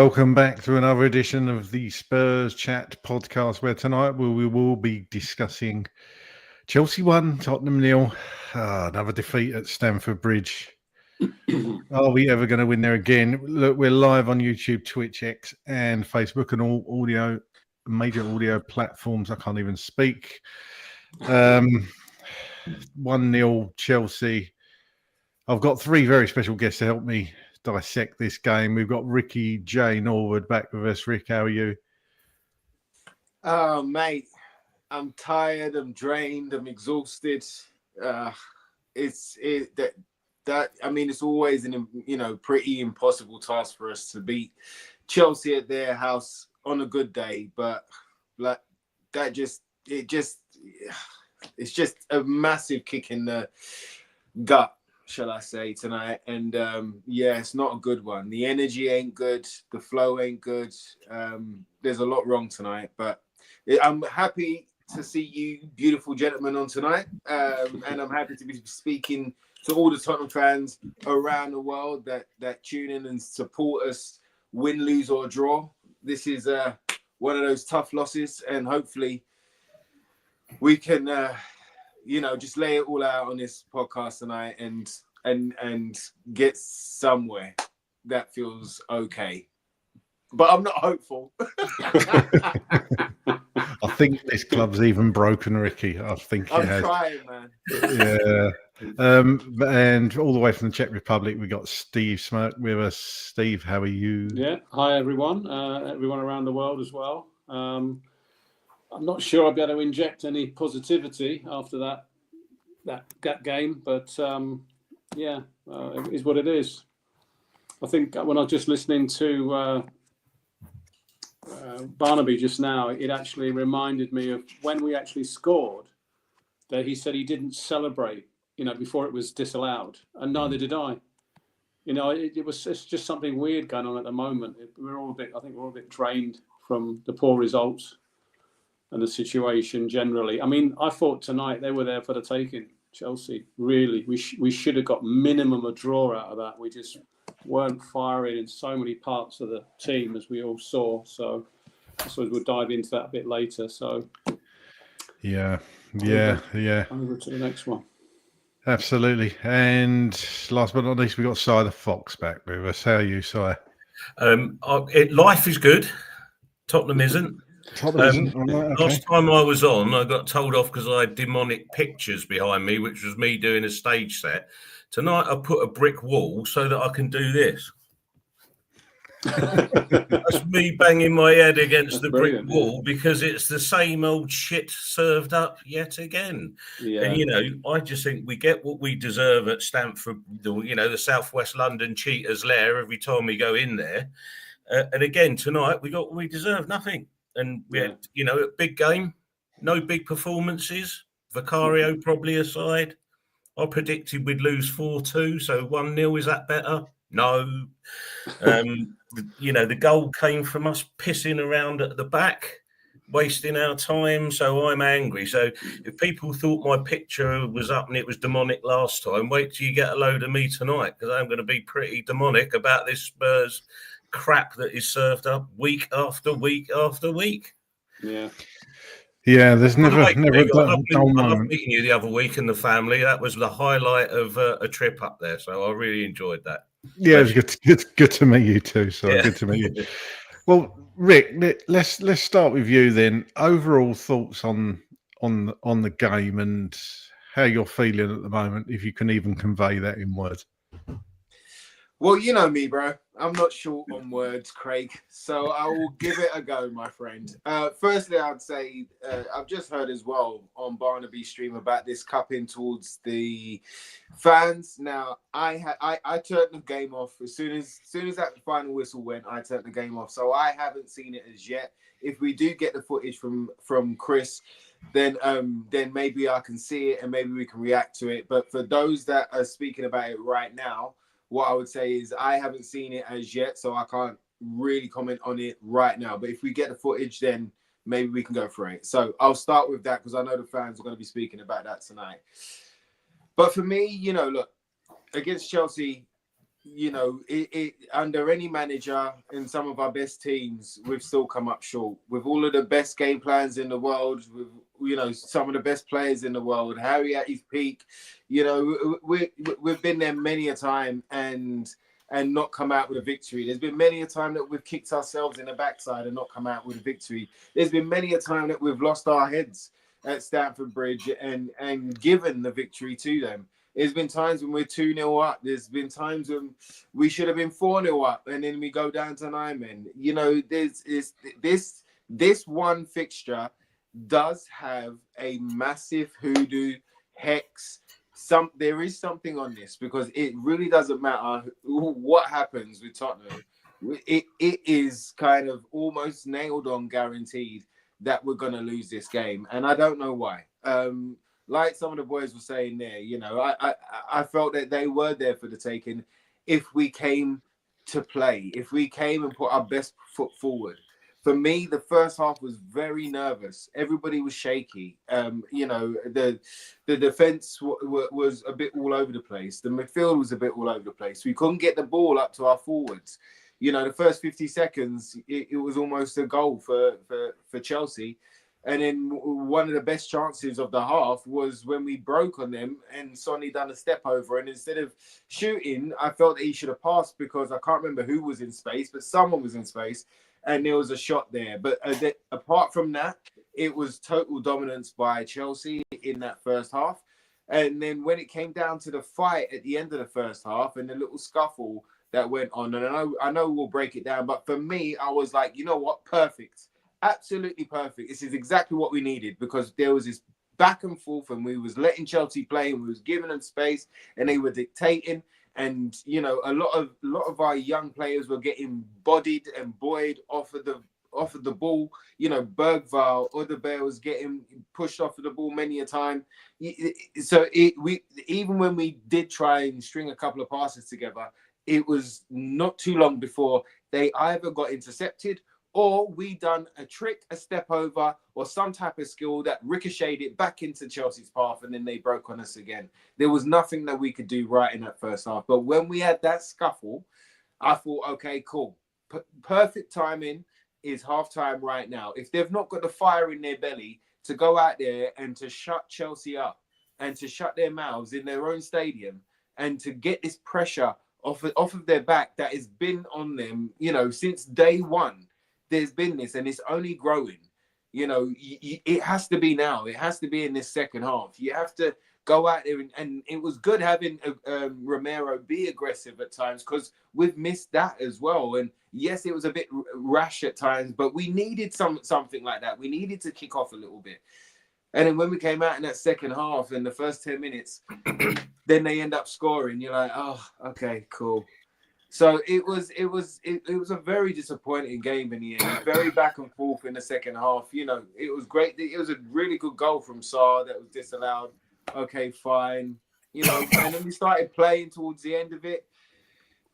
welcome back to another edition of the Spurs Chat podcast, where tonight we will be discussing Chelsea 1, Tottenham 0, another defeat at Stamford Bridge. Are we ever going to win there again? Look, we're live on YouTube, Twitch, X, and Facebook, and all major audio platforms. I can't even speak. 1-0 Chelsea. I've got three very special guests to help me dissect this game. We've got Ricky J. Norwood back with us. Rick, how are you? Oh, mate, I'm tired. I'm drained. I'm exhausted. It's always an pretty impossible task for us to beat Chelsea at their house on a good day, but like it's just a massive kick in the gut, shall I say, tonight. And it's not a good one. The energy ain't good. The flow ain't good. There's a lot wrong tonight, but I'm happy to see you beautiful gentlemen on tonight. And I'm happy to be speaking to all the Tottenham fans around the world that tune in and support us, win, lose or draw. This is one of those tough losses, and hopefully we can just lay it all out on this podcast tonight and get somewhere that feels okay. But I'm not hopeful. I think this club's even broken, Ricky. I think I'm trying, man. Yeah. And all the way from the Czech Republic, we got Steve Smyrk with us. Steve, how are you? Yeah. Hi, everyone. Everyone around the world as well. I'm not sure I'll be able to inject any positivity after that game, but it is what it is. I think when I was just listening to Barnaby just now, it actually reminded me of when we actually scored, that he said he didn't celebrate, before it was disallowed, and neither did I. It's just something weird going on at the moment. We're all a bit drained from the poor results and the situation generally. I mean, I thought tonight they were there for the taking. Chelsea, really, we should have got minimum a draw out of that. We just weren't firing in so many parts of the team, as we all saw. So I suppose we'll dive into that a bit later. So yeah. Over to the next one. Absolutely. And last but not least, we got Si the Fox back with us. How are you, Si? Life is good. Tottenham isn't. Okay. Last time I was on, I got told off because I had demonic pictures behind me, which was me doing a stage set. Tonight, I put a brick wall so that I can do this. That's me banging my head against the brick wall because it's the same old shit served up yet again. Yeah. And, I just think we get what we deserve at Stamford, the Southwest London cheaters lair every time we go in there. And again, tonight, we got what we deserve, nothing. And we had, a big game, no big performances. Vicario probably aside. I predicted we'd lose 4-2, so 1-0. Is that better? No. The goal came from us pissing around at the back, wasting our time. So I'm angry. So if people thought my picture was up and it was demonic last time, wait till you get a load of me tonight, because I'm going to be pretty demonic about this Spurs crap that is served up week after week after week. Yeah. Yeah, there's never a dull moment. I loved meeting you the other week and the family. That was the highlight of a trip up there. So I really enjoyed that. Yeah, it was good to meet you too. So good to meet you. Well, Rick, let's start with you then. Overall thoughts on the game and how you're feeling at the moment, if you can even convey that in words. Well, you know me, bro. I'm not short on words, Craig. So I will give it a go, my friend. Firstly, I'd say I've just heard as well on Barnaby's stream about this cupping towards the fans. Now, I turned the game off as soon as that final whistle went. I turned the game off, so I haven't seen it as yet. If we do get the footage from Chris, then maybe I can see it and maybe we can react to it. But for those that are speaking about it right now, what I would say is I haven't seen it as yet, so I can't really comment on it right now. But if we get the footage, then maybe we can go through it. So I'll start with that because I know the fans are going to be speaking about that tonight. But for me, look, against Chelsea, you know, it under any manager in some of our best teams, we've still come up short with all of the best game plans in the world, with, you know, some of the best players in the world, Harry at his peak. You know, we've been there many a time and not come out with a victory. There's been many a time that we've kicked ourselves in the backside and not come out with a victory. There's been many a time that we've lost our heads at Stamford Bridge and given the victory to them. There's been times when we're 2-0 up. There's been times when we should have been 4-0 up, and then we go down to 9 men. You know, this one fixture does have a massive hoodoo hex. There is something on this, because it really doesn't matter what happens with Tottenham. It is kind of almost nailed on, guaranteed that we're going to lose this game, and I don't know why. Like some of the boys were saying there, you know, I felt that they were there for the taking if we came to play, if we came and put our best foot forward. For me, the first half was very nervous. Everybody was shaky. You know, the defense was a bit all over the place. The midfield was a bit all over the place. We couldn't get the ball up to our forwards. You know, the first 50 seconds, it was almost a goal for Chelsea. And then one of the best chances of the half was when we broke on them and Sonny done a step over. And instead of shooting, I felt that he should have passed, because I can't remember who was in space, but someone was in space and there was a shot there. But apart from that, it was total dominance by Chelsea in that first half. And then when it came down to the fight at the end of the first half and the little scuffle that went on, and I know we'll break it down, but for me, I was like, you know what? Perfect. Absolutely perfect. This is exactly what we needed, because there was this back and forth and we was letting Chelsea play and we was giving them space and they were dictating. And, you know, a lot of our young players were getting bodied and buoyed off of the ball. You know, Bergvall, Odegaard was getting pushed off of the ball many a time. So even when we did try and string a couple of passes together, it was not too long before they either got intercepted or we done a trick, a step over, or some type of skill that ricocheted it back into Chelsea's path, and then they broke on us again. There was nothing that we could do right in that first half. But when we had that scuffle, I thought, okay, cool. Perfect timing is half-time right now. If they've not got the fire in their belly to go out there and to shut Chelsea up and to shut their mouths in their own stadium and to get this pressure off of their back that has been on them, you know, since day one, there's been this, and it's only growing. You know, it has to be now. It has to be in this second half. You have to go out there, and it was good having Romero be aggressive at times, because we've missed that as well. And yes, it was a bit rash at times, but we needed something like that. We needed to kick off a little bit. And then when we came out in that second half, in the first 10 minutes, then they end up scoring. You're like, oh, okay, cool. So it was a very disappointing game in the end. Very back and forth in the second half. You know, it was great. It was a really good goal from Sarr that was disallowed. Okay, fine. You know, and then we started playing towards the end of it.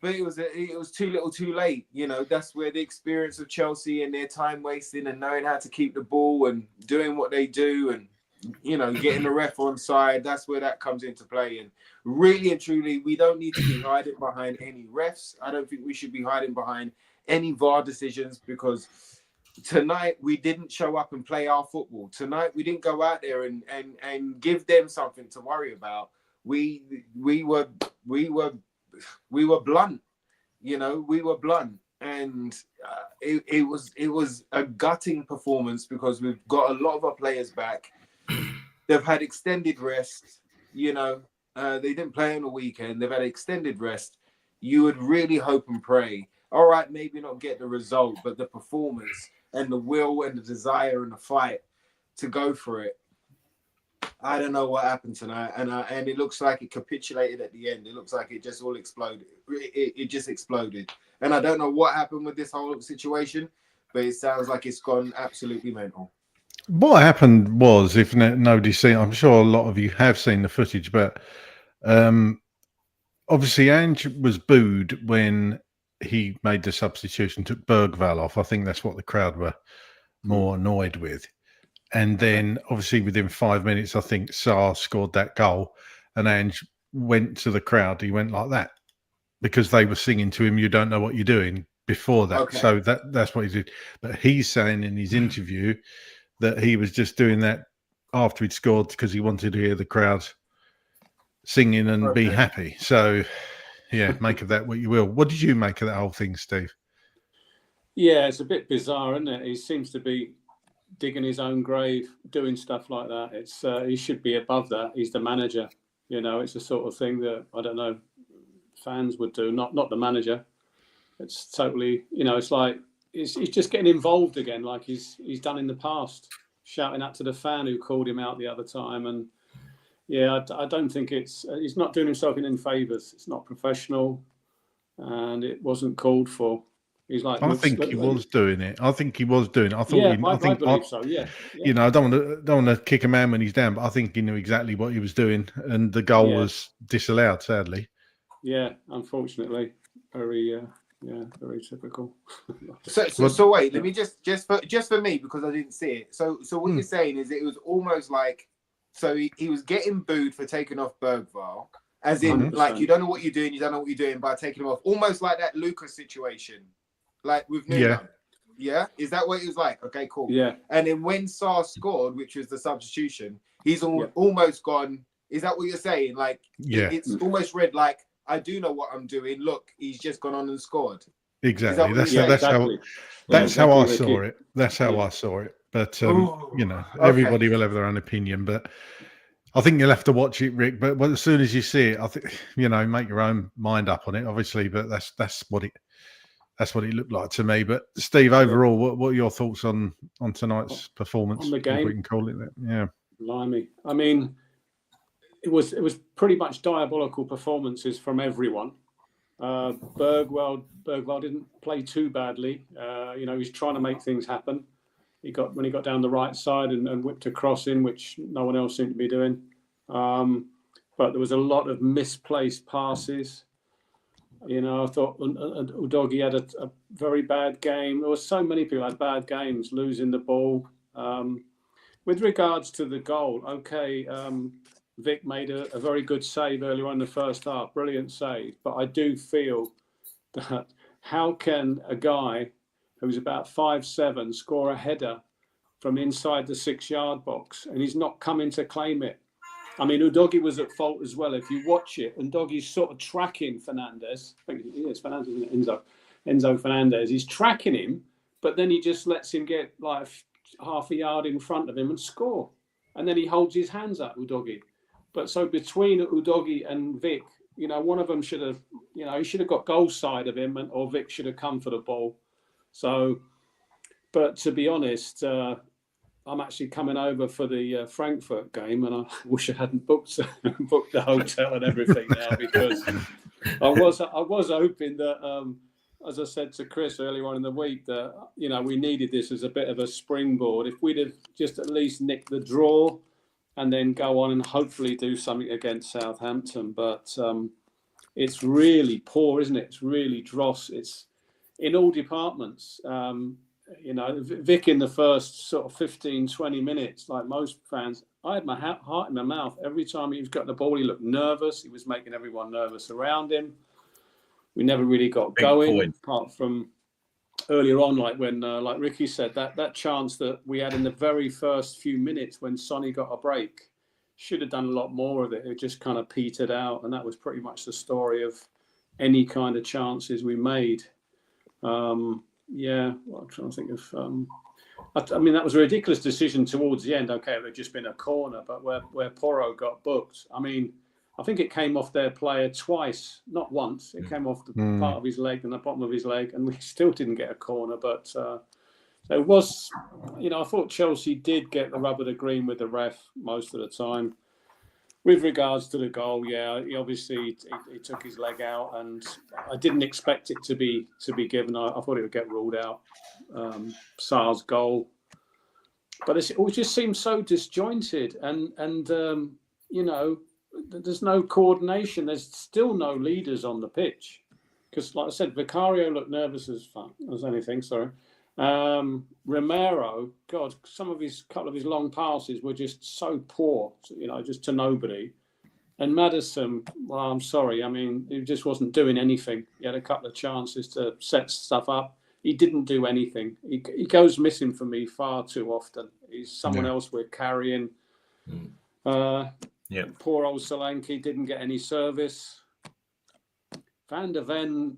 But it was too little, too late. You know, that's where the experience of Chelsea and their time wasting and knowing how to keep the ball and doing what they do and, you know, getting the ref on side, that's where that comes into play. And really and truly, we don't need to be hiding behind any refs. I don't think we should be hiding behind any VAR decisions, because tonight we didn't show up and play our football. Tonight we didn't go out there and give them something to worry about. We were blunt. You know, we were blunt. And it was a gutting performance, because we've got a lot of our players back. They've had extended rest, you know. They didn't play on the weekend. They've had extended rest. You would really hope and pray. All right, maybe not get the result, but the performance and the will and the desire and the fight to go for it. I don't know what happened tonight, and it looks like it capitulated at the end. It looks like it just all exploded. It just exploded, and I don't know what happened with this whole situation, but it sounds like it's gone absolutely mental. What happened was, if nobody's seen, I'm sure a lot of you have seen the footage, but obviously Ange was booed when he made the substitution, took Bergvall off. I think that's what the crowd were more annoyed with. And then obviously within 5 minutes, I think Sarr scored that goal and Ange went to the crowd. He went like that. because they were singing to him, "You don't know what you're doing," before that. Okay. So that's what he did. But he's saying in his interview that he was just doing that after he'd scored because he wanted to hear the crowd singing and be happy. So, yeah, make of that what you will. What did you make of that whole thing, Steve? Yeah, it's a bit bizarre, isn't it? He seems to be digging his own grave, doing stuff like that. It's he should be above that. He's the manager. You know, it's the sort of thing that, I don't know, fans would do, not the manager. It's totally, you know, it's like he's just getting involved again, like he's done in the past, shouting out to the fan who called him out the other time. And yeah, I don't think he's not doing himself any favours. It's not professional, and it wasn't called for. He's like, I think he was doing it. I think he was doing it. I thought. Yeah, I believe so. Yeah. You know, I don't want to kick a man when he's down, but I think he knew exactly what he was doing, and the goal was disallowed. Sadly. Yeah, unfortunately, very typical. So wait, let me just for me, because I didn't see it. So what you're saying is it was almost like, so he was getting booed for taking off Bergvall, as in 100%. Like, you don't know what you're doing, by taking him off, almost like that Lucas situation, like with Nuno. Yeah, is that what it was like? Okay, cool. Yeah. And then when Sarr scored, which was the substitution, he's almost gone. Is that what you're saying? Like, it's almost read like, I do know what I'm doing. Look, he's just gone on and scored. Exactly. That's how I saw it. That's how I saw it. But you know, everybody will have their own opinion. But I think you'll have to watch it, Rick. But as soon as you see it, I think, you know, make your own mind up on it, obviously. But that's what it looked like to me. But Steve, overall, what are your thoughts on tonight's performance? On the game, if we can call it that. Yeah. Blimey. I mean, it was pretty much diabolical performances from everyone. Bergvall didn't play too badly. You know, he's trying to make things happen. When he got down the right side and whipped a cross in, which no one else seemed to be doing. But there was a lot of misplaced passes. You know, I thought Udogie had a very bad game. There were so many people had bad games, losing the ball. With regards to the goal, Vic made a very good save earlier on in the first half. Brilliant save. But I do feel that how can a guy who's about 5'7" score a header from inside the 6-yard box and he's not coming to claim it? I mean, Udogie was at fault as well. If you watch it, Udogie's sort of tracking Fernandez. I think it's Fernandez, isn't it? Enzo Fernandez. He's tracking him, but then he just lets him get like half a yard in front of him and score. And then he holds his hands up, Udogie. But so between Udogie and Vic, you know, one of them should have, you know, he should have got goal side of him, or Vic should have come for the ball. So, but to be honest, I'm actually coming over for the Frankfurt game, and I wish I hadn't booked the hotel and everything now, because I was hoping that, as I said to Chris earlier on in the week, that, you know, we needed this as a bit of a springboard. If we'd have just at least nicked the draw and then go on and hopefully do something against Southampton. But it's really poor, isn't it? It's really dross. It's in all departments. You know, Vic in the first sort of 15, 20 minutes, like most fans, I had my heart in my mouth. Every time he got the ball, he looked nervous. He was making everyone nervous around him. We never really got going, apart from earlier on, like when, like Ricky said, that chance that we had in the very first few minutes when Sonny got a break, should have done a lot more of it. It just kind of petered out, and that was pretty much the story of any kind of chances we made. Yeah, well, I'm trying to think of. I mean, that was a ridiculous decision towards the end. Okay, it had just been a corner, but where Porro got booked, I mean, I think it came off their player twice, not once. It came off the part of his leg and the bottom of his leg, and we still didn't get a corner. But it was, you know, I thought Chelsea did get the rub of the green with the ref most of the time. With regards to the goal, yeah, he obviously he took his leg out, and I didn't expect it to be given. I thought it would get ruled out. Sarr's goal, but it just seems so disjointed, and you know, there's no coordination. There's still no leaders on the pitch, because, like I said, Vicario looked nervous as anything. Sorry. Romero, God, couple of his long passes were just so poor, you know, just to nobody. And Maddison, well, I'm sorry. I mean, he just wasn't doing anything. He had a couple of chances to set stuff up. He didn't do anything. He goes missing for me far too often. He's someone else we're carrying. Poor old Solanke didn't get any service. Van der Ven,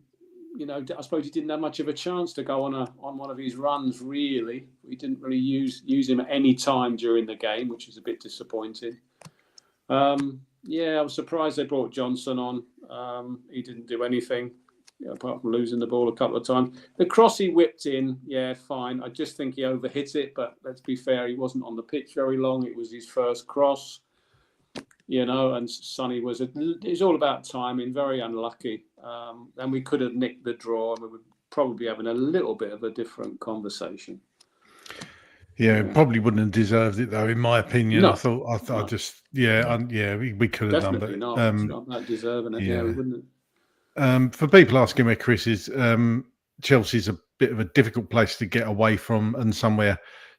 I suppose he didn't have much of a chance to go on one of his runs, really. We didn't really use him at any time during the game, which is a bit disappointing. I was surprised they brought Johnson on. He didn't do anything, apart from losing the ball a couple of times. The cross he whipped in, fine. I just think he overhit it, but let's be fair, he wasn't on the pitch very long. It was his first cross, and Sonny it's all about timing, very unlucky. And we could have nicked the draw, and we would probably be having a little bit of a different conversation. Yeah, probably wouldn't have deserved it though, in my opinion. No. I thought we could have done, but not. It's not that deserving. We wouldn't have. For people asking where Chris is, Chelsea's a bit of a difficult place to get away from, and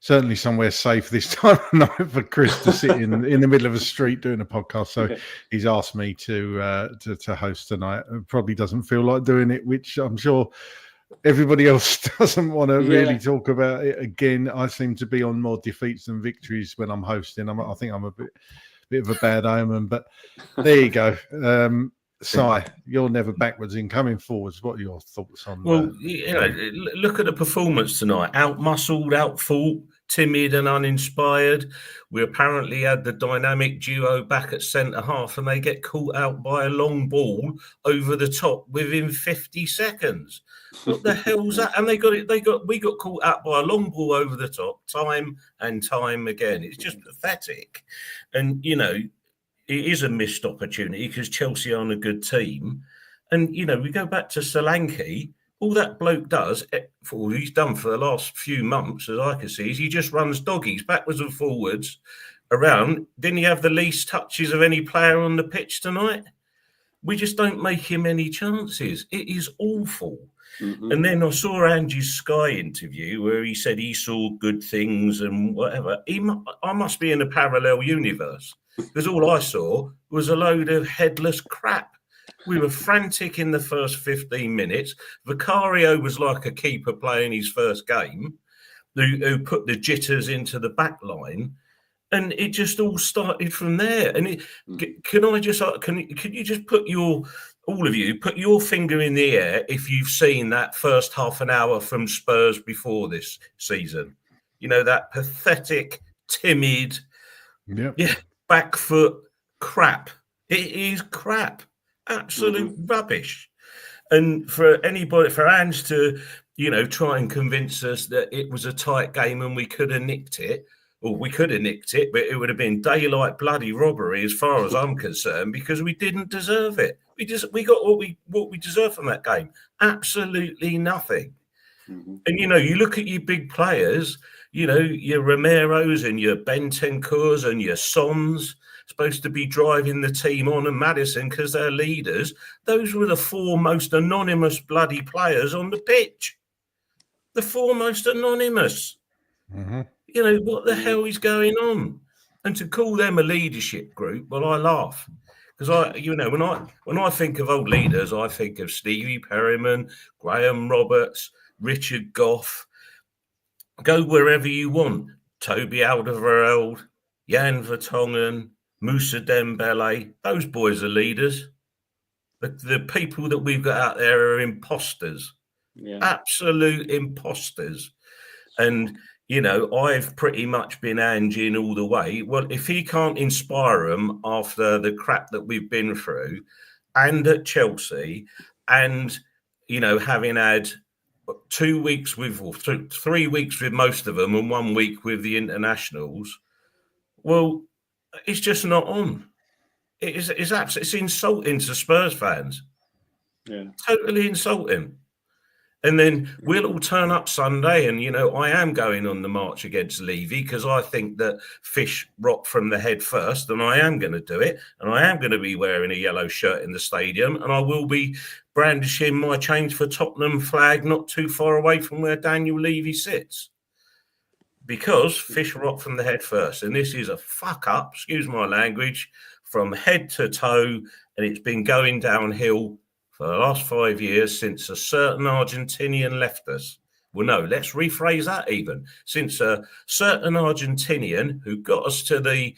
certainly somewhere safe this time of night for Chris to sit in the middle of a street doing a podcast. So he's asked me to host tonight. Probably doesn't feel like doing it, which I'm sure everybody else doesn't want to really talk about it again. I seem to be on more defeats than victories when I'm hosting. I think I'm a bit of a bad omen, but there you go. Si, you're never backwards in coming forwards. What are your thoughts on that? Look at the performance tonight. Out-muscled, out-fought, timid and uninspired. We apparently had the dynamic duo back at centre-half, and they get caught out by a long ball over the top within 50 seconds. What the hell's that? And we got caught out by a long ball over the top time and time again. It's just pathetic. And, it is a missed opportunity because Chelsea aren't a good team. And, we go back to Solanke. All that bloke does, all he's done for the last few months, as I can see, is he just runs doggies backwards and forwards around. Didn't he have the least touches of any player on the pitch tonight? We just don't make him any chances. It is awful. Mm-hmm. And then I saw Ange's Sky interview where he said he saw good things and whatever. I must be in a parallel universe because all I saw was a load of headless crap. We were frantic in the first 15 minutes. Vicario was like a keeper playing his first game who put the jitters into the back line. And it just all started from there. And can you just put all of you, put your finger in the air if you've seen that first half an hour from Spurs before this season? That pathetic, timid, back foot crap. It is crap. Absolute rubbish. And for Ange to, try and convince us that it was a tight game and we could have nicked it, but it would have been daylight bloody robbery as far as I'm concerned, because we didn't deserve it. We got what we deserved from that game. Absolutely nothing. Mm-hmm. And you look at your big players, your Romeros and your Bentancurs and your Sons supposed to be driving the team on, and Maddison because they're leaders. Those were the four most anonymous bloody players on the pitch. The four most anonymous. Mm-hmm. What the hell is going on? And to call them a leadership group, well, I laugh. Because when I think of old leaders, I think of Stevie Perryman, Graham Roberts, Richard Goff. Go wherever you want. Toby Alderweireld, Jan Vertonghen, Moussa Dembele. Those boys are leaders. But the people that we've got out there are imposters. Yeah. Absolute imposters. And I've pretty much been Ange in all the way. Well, if he can't inspire them after the crap that we've been through, and at Chelsea, and having had 2 weeks with, or 3 weeks with most of them, and 1 week with the internationals, well, it's just not on. It's insulting to Spurs fans. Yeah, totally insulting. And then we'll all turn up Sunday and, I am going on the march against Levy because I think that fish rot from the head first, and I am going to do it. And I am going to be wearing a yellow shirt in the stadium, and I will be brandishing my Change for Tottenham flag not too far away from where Daniel Levy sits. Because fish rot from the head first. And this is a fuck up, excuse my language, from head to toe, and it's been going downhill for the last 5 years since a certain Argentinian left us. Well, no, let's rephrase that even. Since a certain Argentinian who got us to the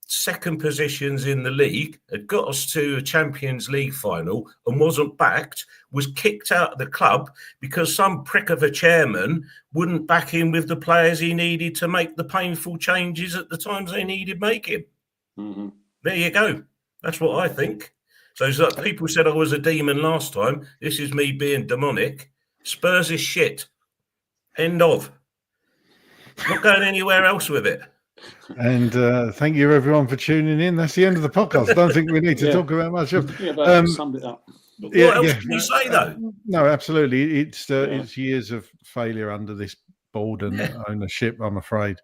second positions in the league, had got us to a Champions League final and wasn't backed, was kicked out of the club because some prick of a chairman wouldn't back him with the players he needed to make the painful changes at the times they needed making. Mm-hmm. There you go. That's what I think. So it's like people said I was a demon last time. This is me being demonic. Spurs is shit. End of. Not going anywhere else with it. And thank you everyone for tuning in. That's the end of the podcast. I don't think we need to talk about much else. Yeah, but summed it up. What else can you say though? No, absolutely. It's years of failure under this board and ownership, I'm afraid.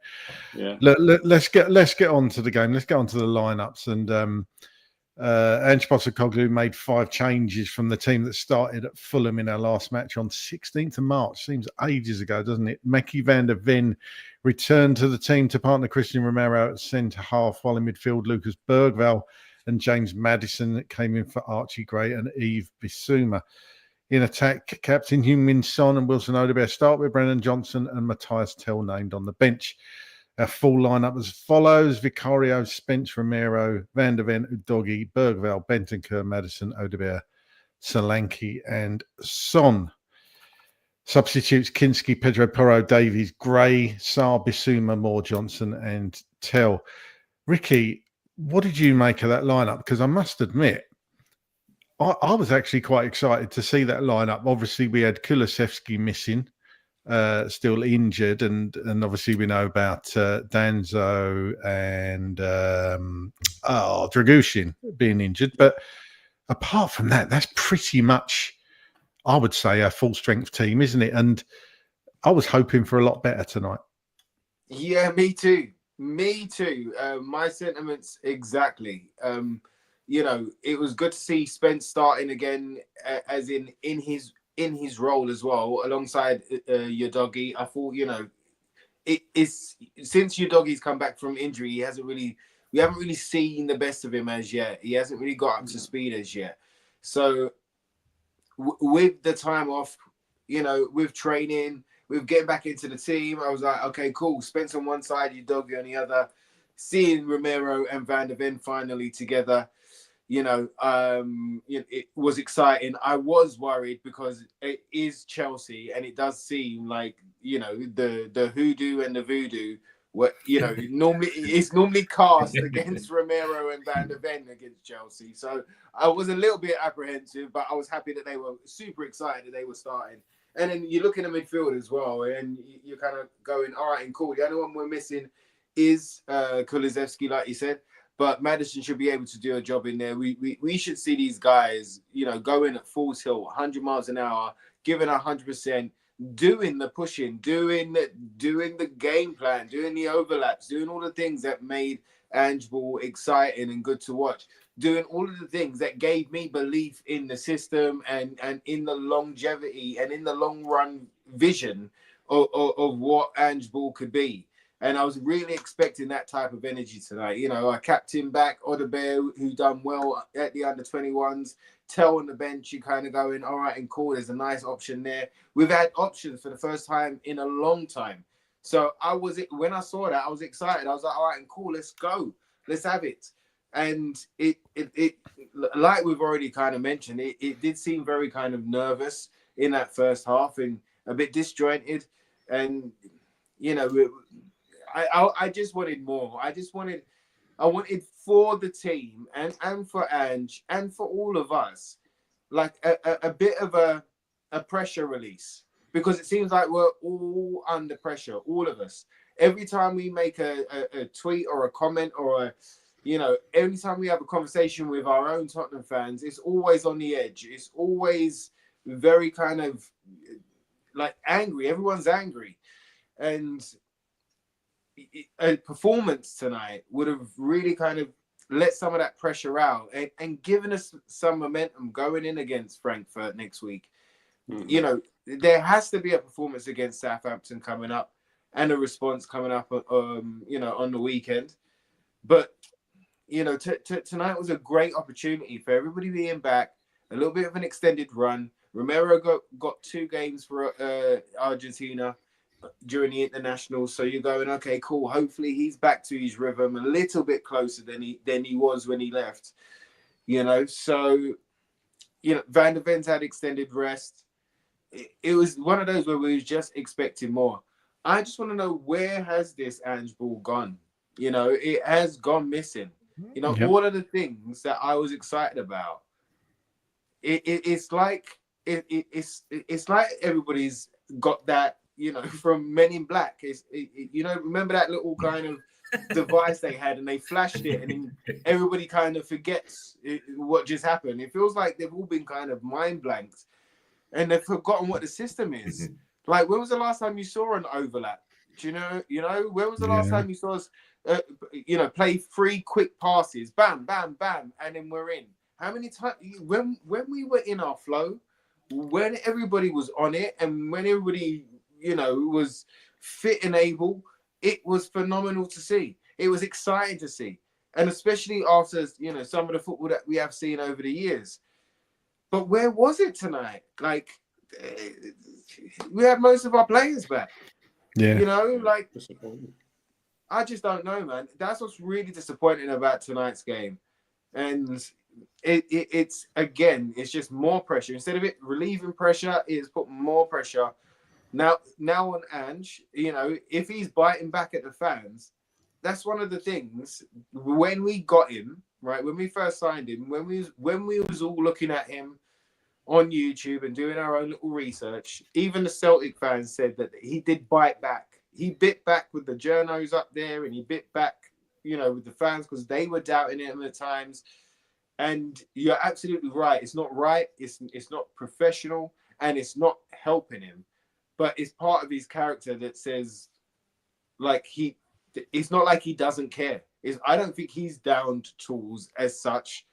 Yeah. Let's get on to the game. Let's get on to the lineups. And Ange Postecoglou made 5 changes from the team that started at Fulham in our last match on 16th of March. Seems ages ago, doesn't it? Meki van der Ven returned to the team to partner Christian Romero at centre half, while in midfield Lucas Bergvall and James Maddison came in for Archie Gray and Yves Bissouma. In attack, Captain Heung-min Son and Wilson Odobert start with Brennan Johnson and Matthias Tell named on the bench. Our full lineup as follows: Vicario, Spence, Romero, Van der Ven, Udogie, Bergvall, Bentancur, Maddison, Odobert, Solanke and Son. Substitutes: Kinski, Pedro Porro, Davies, Gray, Sarr, Bissouma, Moore, Johnson and Tell. Ricky, what did you make of that lineup? Because I must admit, I was actually quite excited to see that lineup. Obviously, we had Kulusevski missing, still injured, and obviously we know about Danzo and Dragushin being injured. But apart from that, that's pretty much, I would say, a full strength team, isn't it? And I was hoping for a lot better tonight. Yeah, me too. Me too. My sentiments exactly. It was good to see Spence starting again, as in his role as well, alongside Udogie. I thought, it is since Udogie's come back from injury, we haven't really seen the best of him as yet. He hasn't really got up to speed as yet. So with the time off, with training, with getting back into the team, I was like, okay, cool. Spence on one side, Udogie on the other. Seeing Romero and Van der Ven finally together, it was exciting. I was worried because it is Chelsea, and it does seem like the hoodoo and the voodoo. It's normally cast against Romero and Van der Ven against Chelsea. So I was a little bit apprehensive, but I was happy that they were super excited that they were starting. And then you look in the midfield as well, and you're kind of going, all right, and cool. The only one we're missing is Kulusevski, like you said. But Maddison should be able to do a job in there. We should see these guys, go in at full tilt, 100 miles an hour, giving 100%, doing the pushing, doing the game plan, doing the overlaps, doing all the things that made Ange Ball exciting and good to watch, doing all of the things that gave me belief in the system and in the longevity and in the long run vision of what Ange Ball could be. And I was really expecting that type of energy tonight. I kept him back, Odobert, who done well at the under-21s. Tell on the bench, you kind of going, all right, and cool, there's a nice option there. We've had options for the first time in a long time. So when I saw that, I was excited. I was like, all right, and cool, let's go. Let's have it. And it like we've already kind of mentioned, it did seem very kind of nervous in that first half and a bit disjointed. And, I just wanted more. I wanted for the team and for Ange and for all of us, like a bit of a pressure release, because it seems like we're all under pressure, all of us. Every time we make a tweet or a comment or every time we have a conversation with our own Tottenham fans, it's always on the edge. It's always very kind of like angry. Everyone's angry. And a performance tonight would have really kind of let some of that pressure out and given us some momentum going in against Frankfurt next week. Mm-hmm. There has to be a performance against Southampton coming up and a response coming up, on the weekend. But, you know, tonight was a great opportunity for everybody being back, a little bit of an extended run. Romero got 2 games for Argentina during the international, so you're going, okay, cool. Hopefully he's back to his rhythm, a little bit closer than he was when he left. You know, so you know, Van der Ven's had extended rest. It was one of those where we was just expecting more. I just want to know, where has this Ange ball gone? You know, it has gone missing. You know, all of the things that I was excited about. It's like everybody's got that, you know, from Men in Black. You know, remember that little kind of device they had, and they flashed it, and then everybody kind of forgets what just happened. It feels like they've all been kind of mind blanked, and they've forgotten what the system is. Like, when was the last time you saw an overlap? Do you know? When was the last time you saw us, you know, play 3 quick passes, bam, bam, bam, and then we're in? How many times when we were in our flow, when everybody was on it, and when everybody, you know, was fit and able, it was phenomenal to see. It was exciting to see, and especially after, you know, some of the football that we have seen over the years. But where was it tonight? Like, we had most of our players back. Yeah. You know, like, I just don't know, man. That's what's really disappointing about tonight's game. And it's again, it's just more pressure. Instead of it relieving pressure, it's put more pressure. Now on Ange, you know, if he's biting back at the fans, that's one of the things. When we got him, right, when we first signed him, when we was all looking at him on YouTube and doing our own little research, even the Celtic fans said that he did bite back. He bit back with the journos up there, and he bit back, you know, with the fans, because they were doubting him at times. And you're absolutely right. It's not right. It's not professional, and it's not helping him. But it's part of his character that says, like, it's not like he doesn't care. I don't think he's down to tools as such.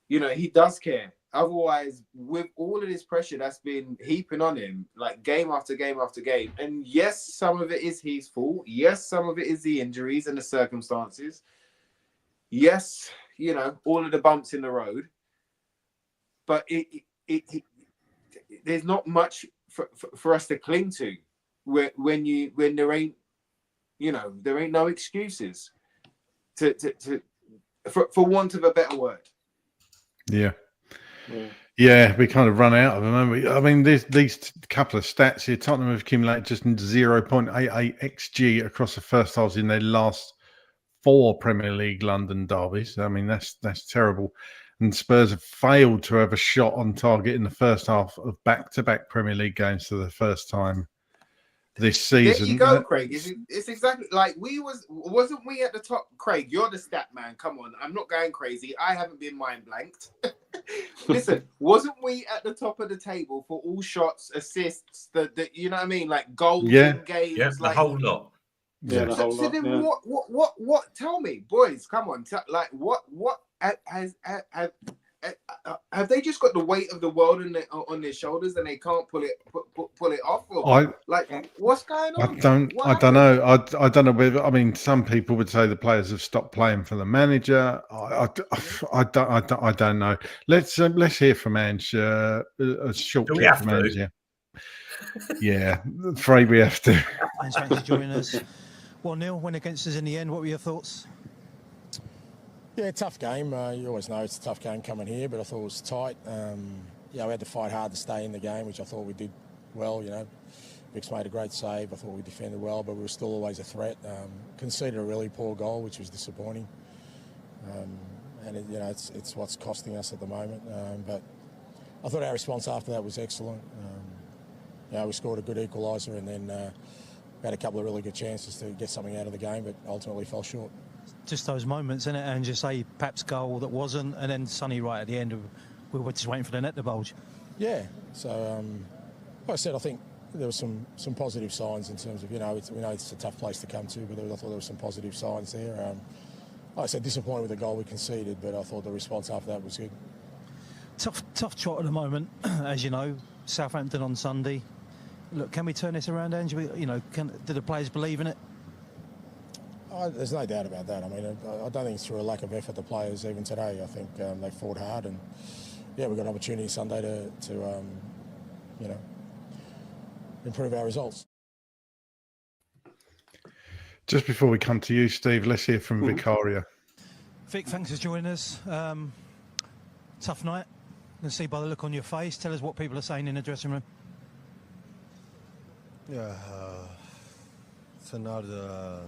You know, he does care. Otherwise, with all of this pressure that's been heaping on him, like game after game after game, and yes, some of it is his fault. Yes, some of it is the injuries and the circumstances. Yes, you know, all of the bumps in the road. But there's not much for us to cling to when there ain't, you know, there ain't no excuses for want of a better word. Yeah, we kind of run out of them, haven't we? I mean, these couple of stats here. Tottenham have accumulated just 0.88 XG across the first halves in their last 4 Premier League London derbies. I mean, that's terrible. And Spurs have failed to have a shot on target in the first half of back-to-back Premier League games for the first time this season. There you go, Craig. It's exactly like wasn't we at the top? Craig, you're the stat man. Come on, I'm not going crazy. I haven't been mind blanked. Listen, wasn't we at the top of the table for all shots, assists, the you know what I mean, like goals in games, the like whole lot. Yeah, the whole lot. Then yeah. what? Tell me, boys, come on. Like what have they just got the weight of the world on their shoulders and they can't pull it off? Or, what's going on? I don't know. I don't know whether. I mean, some people would say the players have stopped playing for the manager. I don't know. Let's hear from Ange. A short clip from Ange. Yeah, afraid we have to. Thanks for joining us. 1-0 win against us in the end. What were your thoughts? Yeah, tough game. You always know it's a tough game coming here, but I thought it was tight. Yeah, we had to fight hard to stay in the game, which I thought we did well. You know, Vic's made a great save. I thought we defended well, but we were still always a threat. Conceded a really poor goal, which was disappointing. And you know, it's what's costing us at the moment. But I thought our response after that was excellent. We scored a good equaliser, and then we had a couple of really good chances to get something out of the game, but ultimately fell short. Just those moments, isn't it? And just say perhaps goal that wasn't, and then Sonny right at the end. We were just waiting for the net to bulge. Yeah. So, like I said, I think there were some positive signs in terms of, we know it's a tough place to come to, but I thought there were some positive signs there. Like I said, disappointed with the goal we conceded, but I thought the response after that was good. Tough trot at the moment, as you know. Southampton on Sunday. Look, can we turn this around, Ange? Do the players believe in it? There's no doubt about that. I mean, I don't think it's through a lack of effort the players even today. I think they fought hard, and yeah, we've got an opportunity Sunday to improve our results. Just before we come to you, Steve, let's hear from Vicaria. Vic, thanks for joining us. Tough night. Let's see by the look on your face. Tell us what people are saying in the dressing room. Yeah, it's another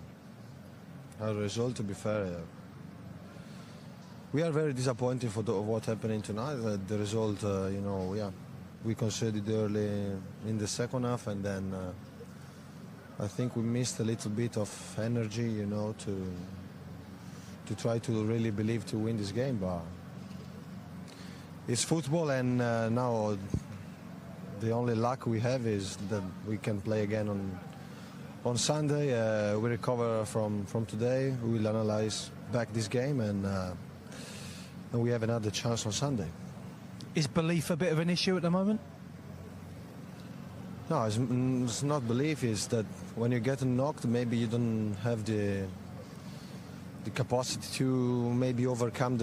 result, to be fair. We are very disappointed for what happened tonight. The result, we conceded early in the second half, and then I think we missed a little bit of energy, to try to really believe to win this game. But it's football, and now the only luck we have is that we can play again on Sunday. We recover from today. We will analyze back this game, and we have another chance on Sunday. Is belief a bit of an issue at the moment? No, it's not belief. It's that when you get knocked, maybe you don't have the capacity to maybe overcome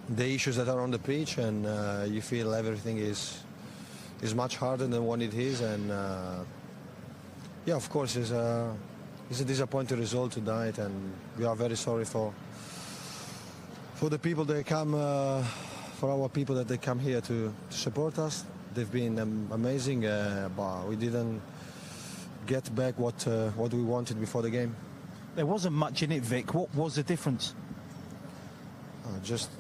the issues that are on the pitch, and you feel everything is much harder than what it is. And yeah, of course, it's a disappointing result tonight, and we are very sorry for the people that come, for our people that they come here to support us. They've been amazing, but we didn't get back what we wanted before the game. There wasn't much in it, Vic. What was the difference? Just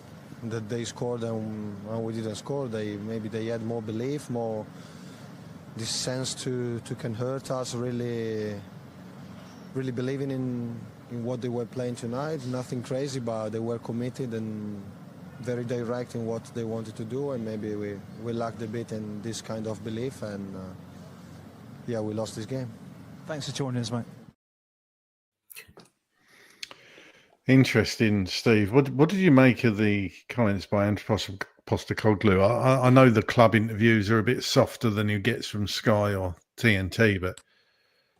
that they scored and we didn't score. Maybe they had more belief, more this sense to can hurt us. Really believing in what they were playing tonight. Nothing crazy, but they were committed and very direct in what they wanted to do, and maybe we lacked a bit in this kind of belief, and yeah, we lost this game. Thanks for joining us, mate. Interesting, Steve. What did you make of the comments by Ange Postecoglou? I know the club interviews are a bit softer than he gets from Sky or TNT, but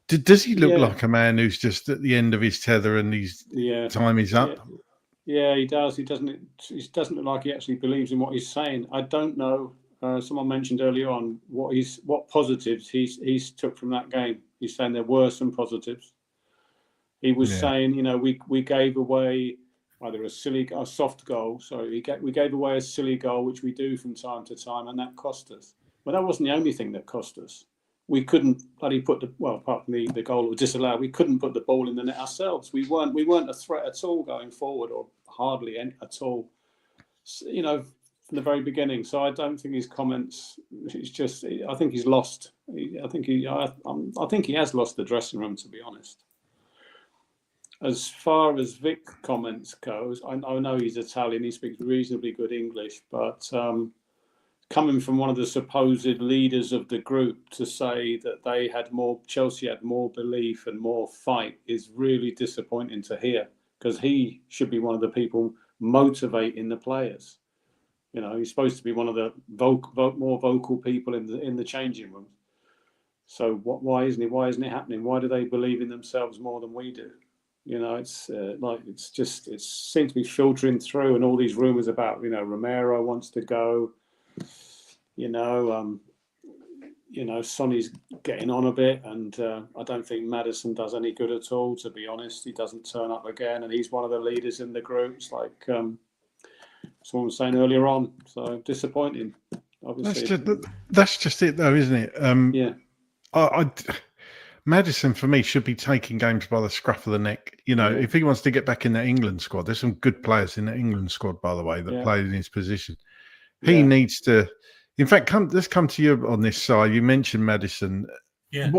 does he look like a man who's just at the end of his tether and his time is up? Yeah, he does. He doesn't look like he actually believes in what he's saying. I don't know. Someone mentioned earlier on what positives he's took from that game. He's saying there were some positives. He was saying, we gave away either a soft goal. Sorry, we gave away a silly goal, which we do from time to time, and that cost us. Well, that wasn't the only thing that cost us. We couldn't bloody apart from the goal that was disallowed, we couldn't put the ball in the net ourselves. We weren't a threat at all going forward, or hardly at all. From the very beginning. So I don't think his comments. It's just. I think he's lost. I think he has lost the dressing room, to be honest. As far as Vic comments goes, I know he's Italian. He speaks reasonably good English, but coming from one of the supposed leaders of the group to say that Chelsea had more belief and more fight is really disappointing to hear, because he should be one of the people motivating the players. He's supposed to be one of the more vocal people in the changing room. So why isn't he? Why isn't it happening? Why do they believe in themselves more than we do? It seems to be filtering through, and all these rumours about Romero wants to go. Sonny's getting on a bit, and I don't think Maddison does any good at all, to be honest. He doesn't turn up again, and he's one of the leaders in the groups, like someone was saying earlier on. So disappointing, obviously. That's just it, though, isn't it? Maddison, for me, should be taking games by the scruff of the neck. If he wants to get back in the England squad, there's some good players in the England squad, by the way, that played in his position. He needs to. In fact, let's come to you on this side. You mentioned Maddison. Yeah.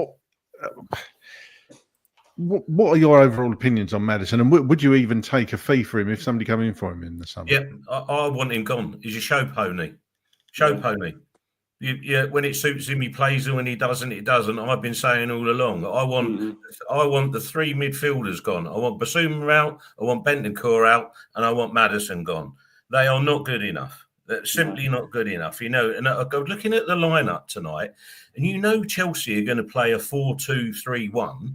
What are your overall opinions on Maddison? And would you even take a fee for him if somebody come in for him in the summer? Yeah, I want him gone. He's a show pony. Pony. When it suits him, he plays, and when he doesn't, it doesn't. I've been saying all along. I want the three midfielders gone. I want Basuma out. I want Bentancur out, and I want Maddison gone. They are not good enough. They're simply not good enough, And I go looking at the lineup tonight, and Chelsea are going to play a 4-2-3-1.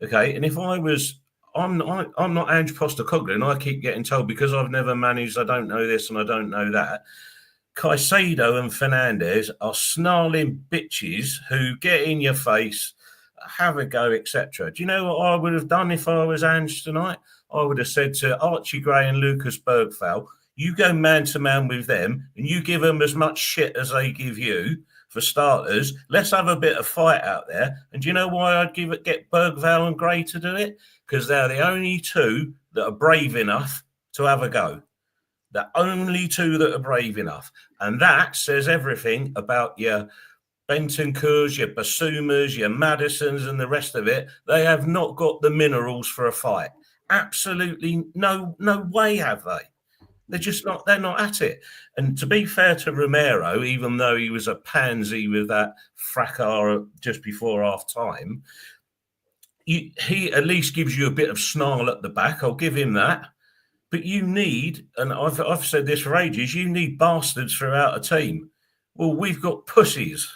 Okay, and if I was, I'm not Ange Postecoglou, and I keep getting told because I've never managed, I don't know this and I don't know that. Caicedo and Fernandez are snarling bitches who get in your face, have a go, etc. Do you know what I would have done if I was Ange tonight? I would have said to Archie Gray and Lucas Bergvall, you go man to man with them and you give them as much shit as they give you. For starters, let's have a bit of fight out there. And do you know why I'd get Bergvall and Gray to do it? Because they're the only two that are brave enough to have a go. The only two that are brave enough. And that says everything about your Bentancurs, your Basumas, your Madisons and the rest of it. They have not got the minerals for a fight. Absolutely no way have they. They're just not, they're not at it. And to be fair to Romero, even though he was a pansy with that fracas just before half time, he at least gives you a bit of snarl at the back. I'll give him that. But you need, and I've said this for ages, you need bastards throughout a team. Well, we've got pussies.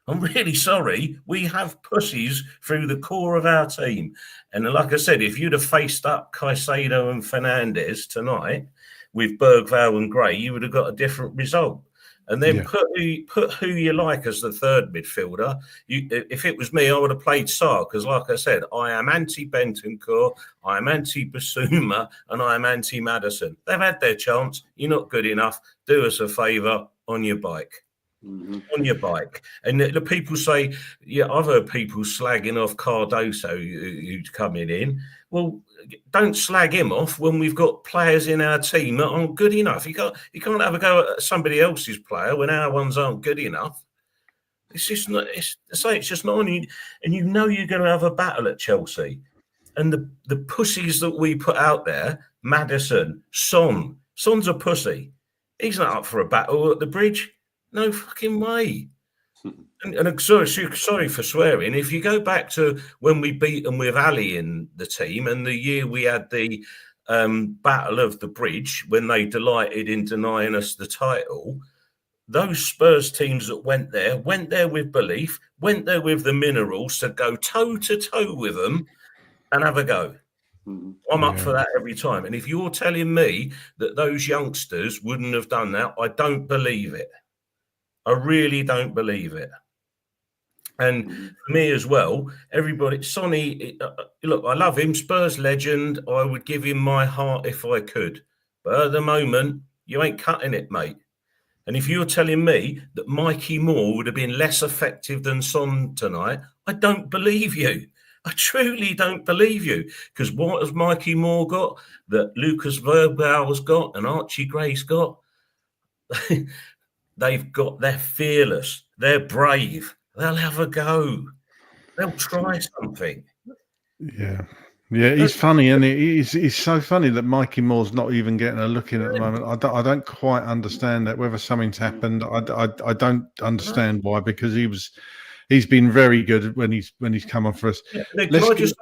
I'm really sorry. We have pussies through the core of our team. And like I said, if you'd have faced up Caicedo and Fernandez tonight with Bergvall and Gray, you would have got a different result. And then put who you like as the third midfielder. If it was me, I would have played Sarr because, like I said, I am anti-Bentancur, I am anti-Basuma, and I am anti-Madison. They've had their chance. You're not good enough. Do us a favour on your bike. Mm-hmm. On your bike. And the people say, I've heard people slagging off Cardoso who's coming in. Well, don't slag him off when we've got players in our team that aren't good enough. You can't have a go at somebody else's player when our ones aren't good enough. It's just not. It's just not on you. And you know you're going to have a battle at Chelsea. And the pussies that we put out there, Madison, Son's a pussy. He's not up for a battle at the bridge. No fucking way. And sorry for swearing. If you go back to when we beat them with Ali in the team and the year we had the Battle of the Bridge when they delighted in denying us the title, those Spurs teams that went there with belief, went there with the minerals to go toe to toe with them and have a go. I'm up for that every time. And if you're telling me that those youngsters wouldn't have done that, I don't believe it. I really don't believe it. And for me as well, everybody, Sonny, look, I love him, Spurs legend. I would give him my heart if I could. But at the moment, you ain't cutting it, mate. And if you're telling me that Mikey Moore would have been less effective than Son tonight, I don't believe you. I truly don't believe you. Because what has Mikey Moore got that Lucas Bergvall's got and Archie Gray's got? They're fearless. They're brave. They'll have a go. They'll try something. Yeah. He's funny, and he's so funny that Mikey Moore's not even getting a look in at the moment. I don't quite understand that. Whether something's happened, I don't understand why. Because he's been very good when he's come on for us. Yeah. Can I just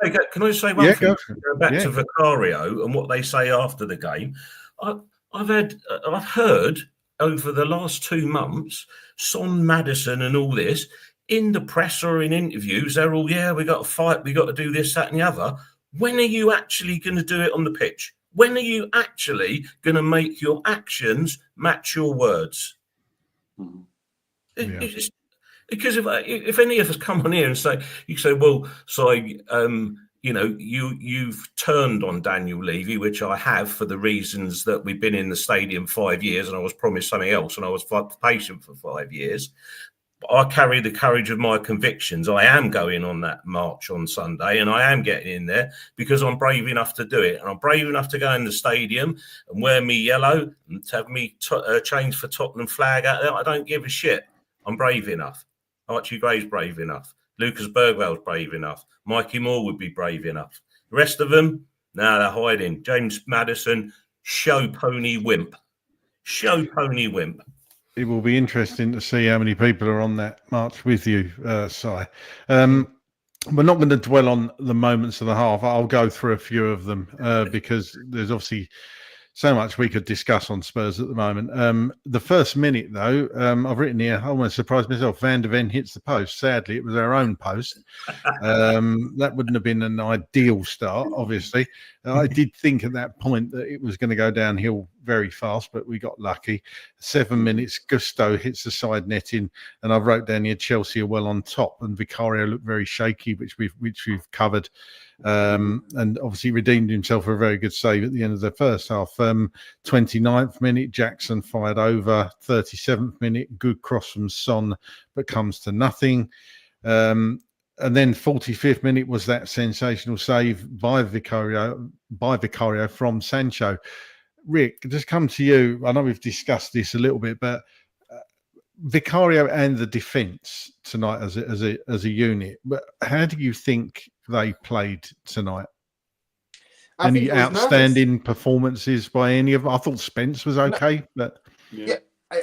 say one thing? Go back to Vicario and what they say after the game. I've heard over the last 2 months, Son, Madison, and all this in the press or in interviews, they're all, we got to fight, we got to do this, that, and the other. When are you actually going to do it on the pitch? When are you actually going to make your actions match your words? Because if any of us come on here and say, you've turned on Daniel Levy, which I have for the reasons that we've been in the stadium 5 years and I was promised something else and I was patient for 5 years. I carry the courage of my convictions. I am going on that march on Sunday and I am getting in there because I'm brave enough to do it. And I'm brave enough to go in the stadium and wear me yellow and to have me change for Tottenham flag out there. I don't give a shit. I'm brave enough. Archie Gray's brave enough. Lucas Bergvall's brave enough. Mikey Moore would be brave enough. The rest of them, they're hiding. James Madison, show pony wimp. Show pony wimp. It will be interesting to see how many people are on that march with you, Si. We're not going to dwell on the moments of the half. I'll go through a few of them because there's obviously so much we could discuss on Spurs at the moment. The first minute, though, I've written here, I almost surprised myself. Van de Ven hits the post. Sadly, it was our own post. That wouldn't have been an ideal start, obviously. I did think at that point that it was going to go downhill very fast, but we got lucky. 7 minutes, Gusto hits the side netting, and I wrote down here Chelsea are well on top, and Vicario looked very shaky, which we've covered. And obviously redeemed himself for a very good save at the end of the first half. 29th minute, Jackson fired over. 37th minute, good cross from Son, but comes to nothing. And then 45th minute was that sensational save by Vicario from Sancho. Rick, just come to you. I know we've discussed this a little bit, but Vicario and the defence tonight as a unit. But how do you think they played tonight? Any outstanding performances by any of them? I thought Spence was okay, but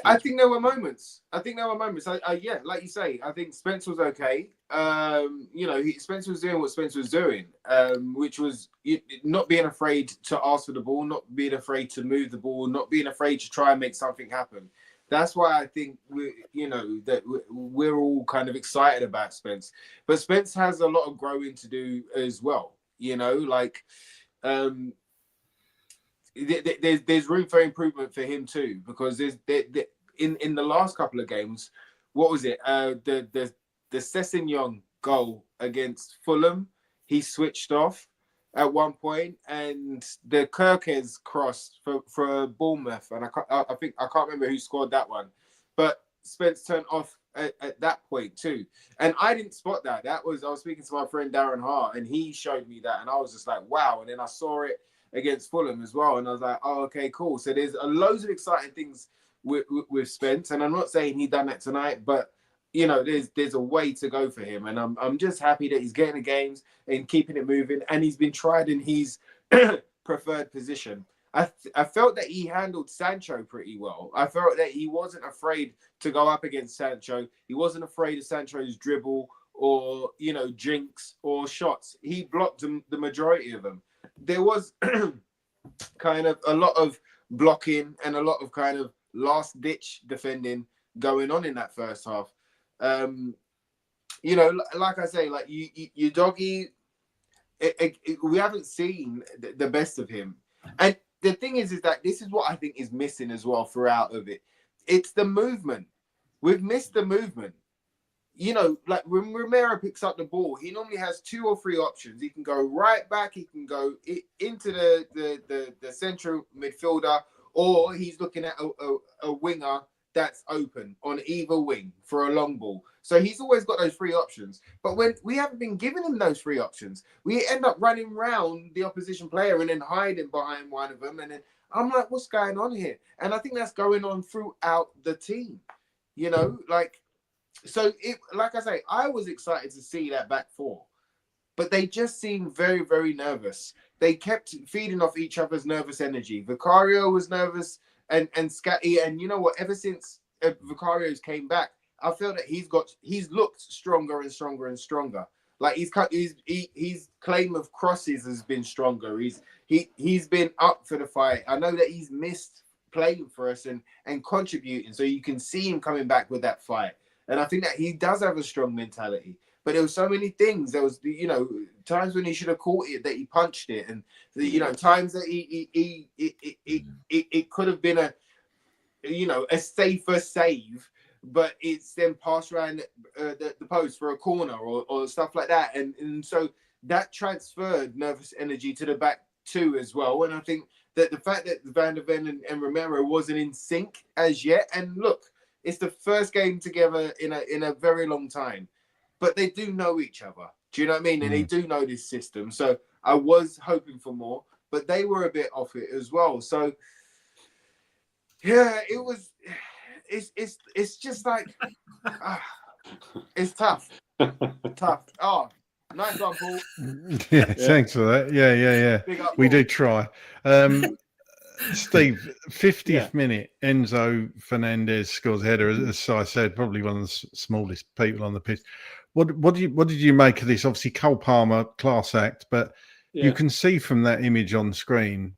I think there were moments. Yeah, like you say, I think Spence was okay. Spence was doing what Spence was doing, which was not being afraid to ask for the ball, not being afraid to move the ball, not being afraid to try and make something happen. That's why I think we're all kind of excited about Spence. But Spence has a lot of growing to do as well. There's room for improvement for him too, because in the last couple of games, what was it? The Sessegnon goal against Fulham, he switched off at one point, and the Kirkes cross for Bournemouth, and I can't remember who scored that one, but Spence turned off at that point too, and I didn't spot that. I was speaking to my friend Darren Hart, and he showed me that, and I was just like, wow. And then I saw it against Fulham as well, and I was like, oh, okay, cool. So there's loads of exciting things with Spence, and I'm not saying he done that tonight, but there's a way to go for him, and I'm just happy that he's getting the games and keeping it moving, and he's been tried in his preferred position. I felt that he handled Sancho pretty well. I felt that he wasn't afraid to go up against Sancho. He wasn't afraid of Sancho's dribble or jinks or shots. He blocked the majority of them. There was kind of a lot of blocking and a lot of kind of last ditch defending going on in that first half. Like I say, like you doggy, we haven't seen the best of him. And the thing is that this is what I think is missing as well throughout of it. It's the movement. We've missed the movement. Like when Romero picks up the ball, he normally has 2 or 3 options. He can go right back, he can go into the central midfielder, or he's looking at a winger that's open on either wing for a long ball. So he's always got those 3 options. But when we haven't been giving him those 3 options, we end up running around the opposition player and then hiding behind one of them. And then I'm like, what's going on here? And I think that's going on throughout the team. So like I say, I was excited to see that back 4. But they just seemed very, very nervous. They kept feeding off each other's nervous energy. Vicario was nervous, and Scatty, and you know what? Ever since Vicario's came back, I feel that he's looked stronger and stronger and stronger. Like his claim of crosses has been stronger. He's been up for the fight. I know that he's missed playing for us and contributing, so you can see him coming back with that fight. And I think that he does have a strong mentality. But there were so many things. There was, times when he should have caught it that he punched it, and times that it could have been a safer save, but it's then passed around the post for a corner or stuff like that, and so that transferred nervous energy to the back too as well. And I think that the fact that Van de Ven and Romero wasn't in sync as yet, and look, it's the first game together in a very long time. But they do know each other. Do you know what I mean? And they do know this system. So I was hoping for more, but they were a bit off it as well. So yeah, it's just like, it's tough. Tough. Oh, nice one, Paul. Yeah, thanks for that. Yeah. Big up, we Paul. do try. Steve, 50th minute, Enzo Fernandez scores a header. As I said, probably one of the smallest people on the pitch. What did you make of this? Obviously, Cole Palmer, class act, but you can see from that image on screen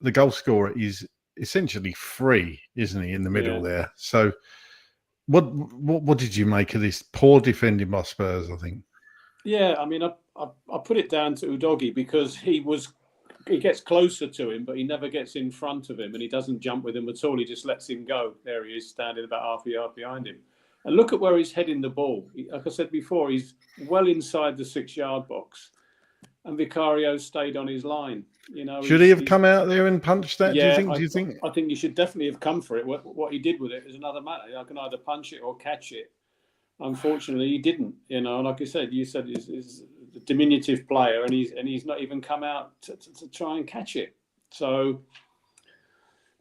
the goal scorer is essentially free, isn't he, in the middle there? So, what did you make of this poor defending by Spurs? I think. Yeah, I mean, I put it down to Udogie because he gets closer to him, but he never gets in front of him, and he doesn't jump with him at all. He just lets him go. There he is, standing about half a yard behind him. And look at where he's heading the ball. Like I said before, he's well inside the 6-yard box, and Vicario stayed on his line. You know, should he have come out there and punched that? Yeah, do you think? I think he should definitely have come for it. What he did with it is another matter. I can either punch it or catch it. Unfortunately, he didn't. You know, like I said, he's a diminutive player, and he's not even come out to try and catch it. So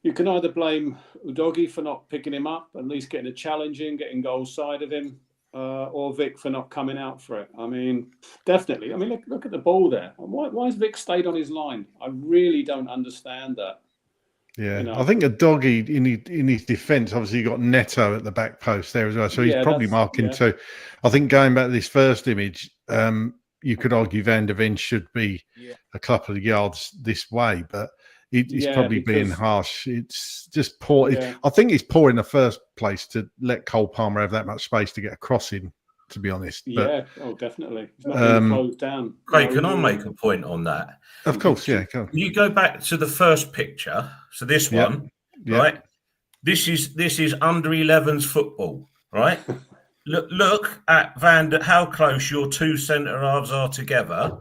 you can either blame Udogie for not picking him up, at least getting a challenge in, getting goals side of him, or Vic for not coming out for it. I mean, definitely. I mean, look at the ball there. Why has Vic stayed on his line? I really don't understand that. Yeah, you know? I think Udogie in his defence, obviously you got Neto at the back post there as well, so he's probably marking too. I think going back to this first image, you could argue Van der Ven should be a couple of yards this way, but it's probably being harsh. It's just poor. Yeah. I think it's poor in the first place to let Cole Palmer have that much space to get a cross in, to be honest. But, definitely. It's not being closed down. Craig, can I make a point on that? Of course, yeah. Go on. You go back to the first picture. So this one, right? This is under 11s football, right? Look at how close your two centre halves are together,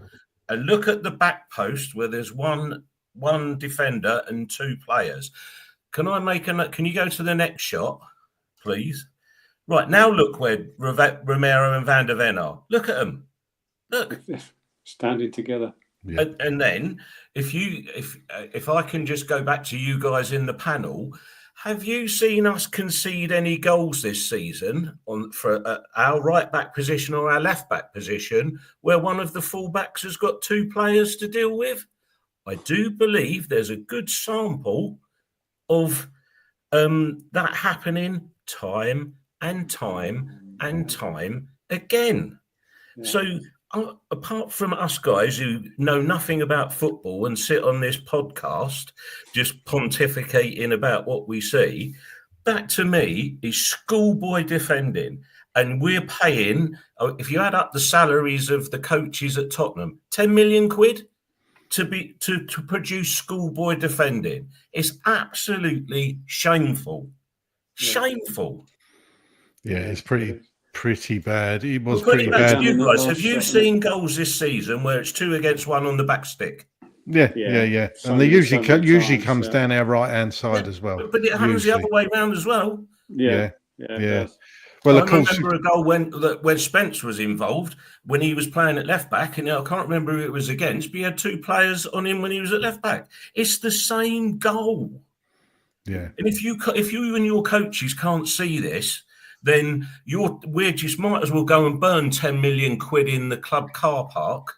and look at the back post where there's one defender and two players. Can you go to the next shot, please? Right, now look where Romero and Van der Ven are. Look at them. Look. Standing together. Yeah. And then if I can just go back to you guys in the panel, have you seen us concede any goals this season for our right back position or our left back position where one of the fullbacks has got two players to deal with? I do believe there's a good sample of that happening time and time and time again. Yeah. So apart from us guys who know nothing about football and sit on this podcast just pontificating about what we see, that to me is schoolboy defending. And we're paying, if you add up the salaries of the coaches at Tottenham, 10 million quid to produce schoolboy defending. It's absolutely shameful. Shameful. Yeah, it's pretty bad. It was pretty bad. You guys, have you seen goals this season where it's 2 against 1 on the back stick? Yeah. And they usually comes down our right hand side as well. But it happens the other way around as well. Yeah. Well, of course, I remember a goal when Spence was involved when he was playing at left back, and I can't remember who it was against, but he had 2 players on him when he was at left back. It's the same goal. Yeah. And if you and your coaches can't see this, then we just might as well go and burn 10 million quid in the club car park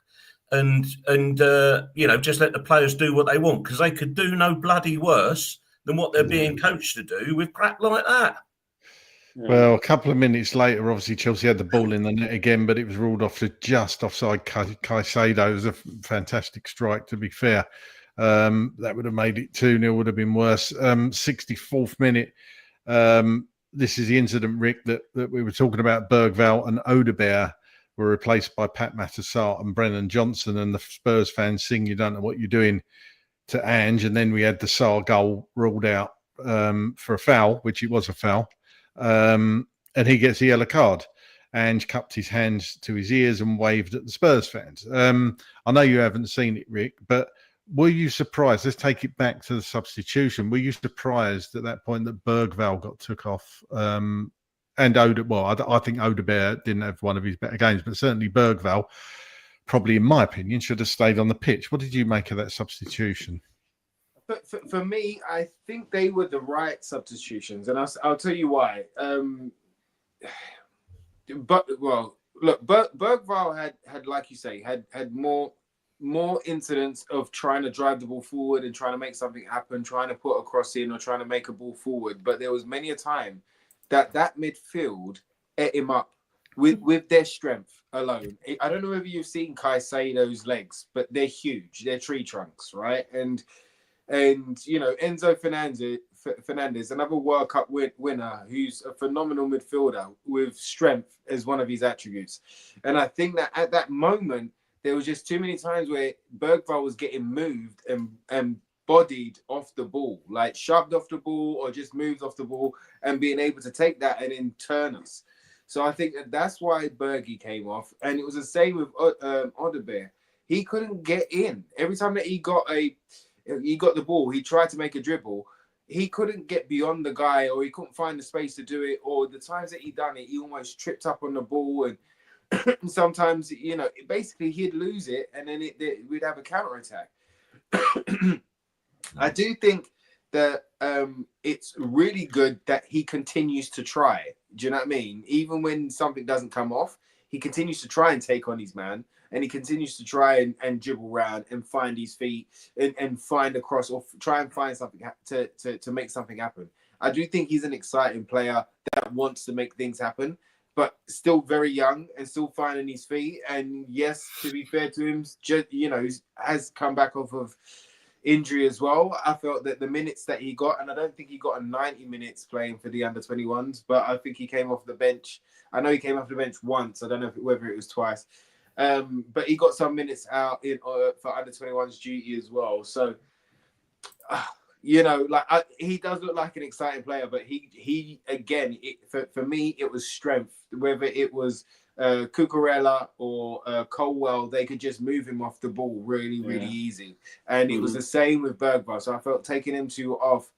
and just let the players do what they want, because they could do no bloody worse than what they're being coached to do with crap like that. Yeah. Well, a couple of minutes later, obviously Chelsea had the ball in the net again, but it was ruled off to just offside Caicedo. It was a fantastic strike, to be fair. That would have made it 2-0, would have been worse. 64th minute. This is the incident, Rick, that we were talking about. Bergvall and Odegaard were replaced by Pat Matasart and Brennan Johnson, and the Spurs fans sing "You Don't Know What You're Doing" to Ange. And then we had the Sarr goal ruled out for a foul, which it was a foul. And he gets a yellow card. Ange cupped his hands to his ears and waved at the Spurs fans. I know you haven't seen it, Rick, but were you surprised? Let's take it back to the substitution. Were you surprised at that point that Bergvall got took off? And I think Odegaard didn't have one of his better games, but certainly Bergvall, probably in my opinion, should have stayed on the pitch. What did you make of that substitution? For me, I think they were the right substitutions, and I'll tell you why. Bergvall had, like you say, had more incidents of trying to drive the ball forward and trying to make something happen, trying to put a cross in or trying to make a ball forward. But there was many a time that midfield ate him up with their strength alone. I don't know if you've seen Caicedo's legs, but they're huge. They're tree trunks, right? And And, you know, Enzo Fernandez, another World Cup winner, who's a phenomenal midfielder with strength as one of his attributes. And I think that at that moment, there was just too many times where Bergvall was getting moved and bodied off the ball, like shoved off the ball or just moved off the ball, and being able to take that and then turn us. So I think that's why Bergie came off. And it was the same with Odebear. He couldn't get in. Every time that he got the ball, he tried to make a dribble. He couldn't get beyond the guy, or he couldn't find the space to do it. Or the times that he done it, he almost tripped up on the ball. And sometimes, you know, basically he'd lose it, and then we'd have a counter attack. I do think that it's really good that he continues to try. Do you know what I mean? Even when something doesn't come off, he continues to try and take on his man, and he continues to try and dribble around and find his feet and find a cross, or try and find something to make something happen. I do think he's an exciting player that wants to make things happen, but still very young and still finding his feet. And yes, to be fair to him, you know, has come back off of injury as well. I felt that the minutes that he got, and I don't think he got a 90 minutes playing for the under-21s, but I think he came off the bench. I know he came off the bench once. I don't know whether it was twice. But he got some minutes out for under-21s duty as well. So, you know, like he does look like an exciting player, but he again, for me, it was strength. Whether it was Cucurella or Colwell, they could just move him off the ball really easy. And it was the same with Bergvall. So I felt taking him off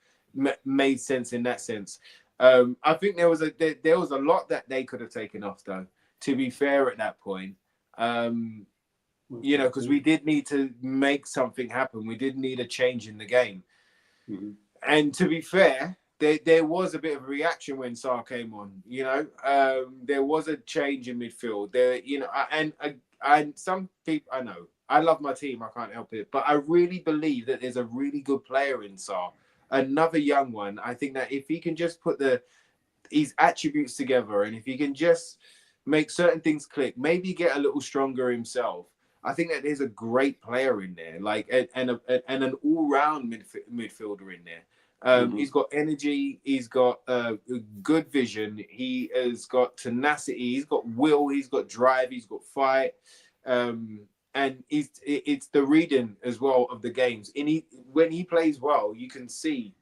made sense in that sense. I think there was a lot that they could have taken off, though, to be fair at that point. You know, because we did need to make something happen. We did need a change in the game. And to be fair, there was a bit of a reaction when Sarr came on. You know, there was a change in midfield. There, you know, and some people, I know, I love my team. I can't help it, but I really believe that there's a really good player in Sarr, another young one. I think that if he can just put his attributes together, and if he can just make certain things click, maybe get a little stronger himself, I think that there's a great player in there, like and an all-round midfielder in there. He's got energy, he's got good vision, he has got tenacity, he's got will, he's got drive, he's got fight, and it's the reading as well of the games. And when he plays well, you can see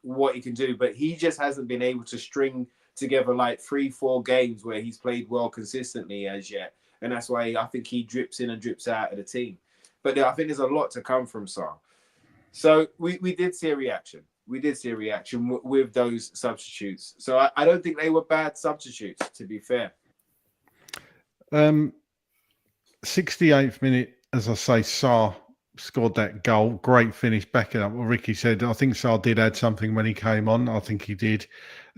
what he can do, but he just hasn't been able to string together like 3-4 games where he's played well consistently as yet. And that's why I think he drips in and drips out of the team. But I think there's a lot to come from Sarr. So we did see a reaction. We did see a reaction with those substitutes. So I don't think they were bad substitutes, to be fair. 68th minute, as I say, Sarr scored that goal. Great finish, backing up what Ricky said. I think Sarr did add something when he came on. I think he did.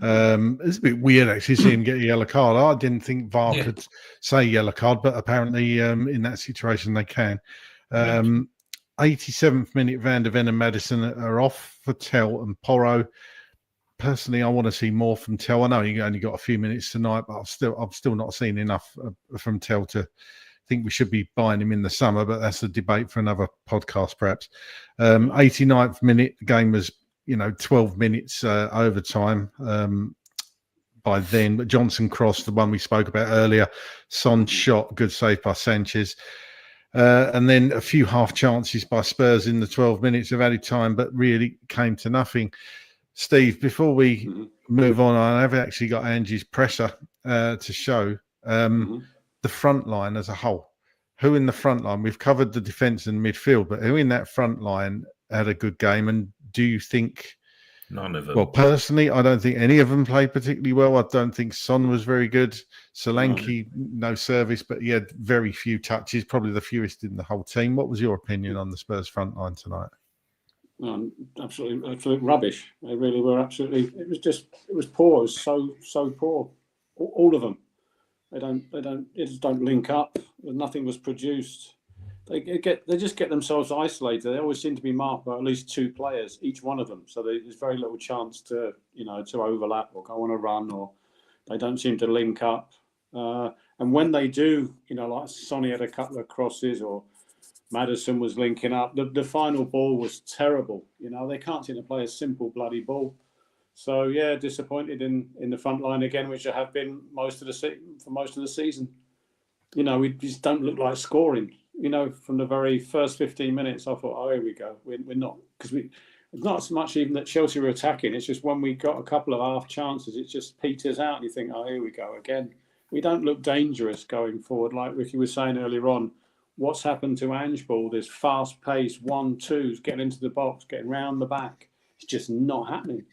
It's a bit weird actually seeing him get a yellow card. I didn't think VAR could say yellow card, but apparently in that situation they can. 87th minute, Van der Ven and Maddison are off for Tell and Porro. Personally, I want to see more from Tell. I know he only got a few minutes tonight, but I've still not seen enough from Tell to think we should be buying him in the summer, but that's a debate for another podcast perhaps. 89th minute, the game was 12 minutes overtime by then, but Johnson crossed, the one we spoke about earlier. Son shot, good save by Sanchez. And then a few half chances by Spurs in the 12 minutes of added time, but really came to nothing. Steve, before we move on, I have actually got Ange's presser to show the front line as a whole. Who in the front line? We've covered the defence and midfield, but who in that front line had a good game? And do you think... None of them. Well, personally, I don't think any of them played particularly well. I don't think Son was very good. Solanke, no service, but he had very few touches, probably the fewest in the whole team. What was your opinion on the Spurs front line tonight? Absolute rubbish. They really were absolutely. It was poor. It was so poor. All of them. They just don't link up. Nothing was produced. They just get themselves isolated. They always seem to be marked by at least two players, each one of them. So there's very little chance to overlap or go on a run, or they don't seem to link up. And when they do, like Sonny had a couple of crosses, or Maddison was linking up. The final ball was terrible. You know, they can't seem to play a simple bloody ball. So yeah, disappointed in the front line again, which I have been for most of the season. You know, we just don't look like scoring. You know, from the very first 15 minutes, I thought, oh, here we go. We're not, because it's not so much even that Chelsea were attacking. It's just when we got a couple of half chances, it just peters out. And you think, oh, here we go again. We don't look dangerous going forward, like Ricky was saying earlier on. What's happened to Ange Ball? This fast-paced 1-2s, getting into the box, getting round the back. It's just not happening.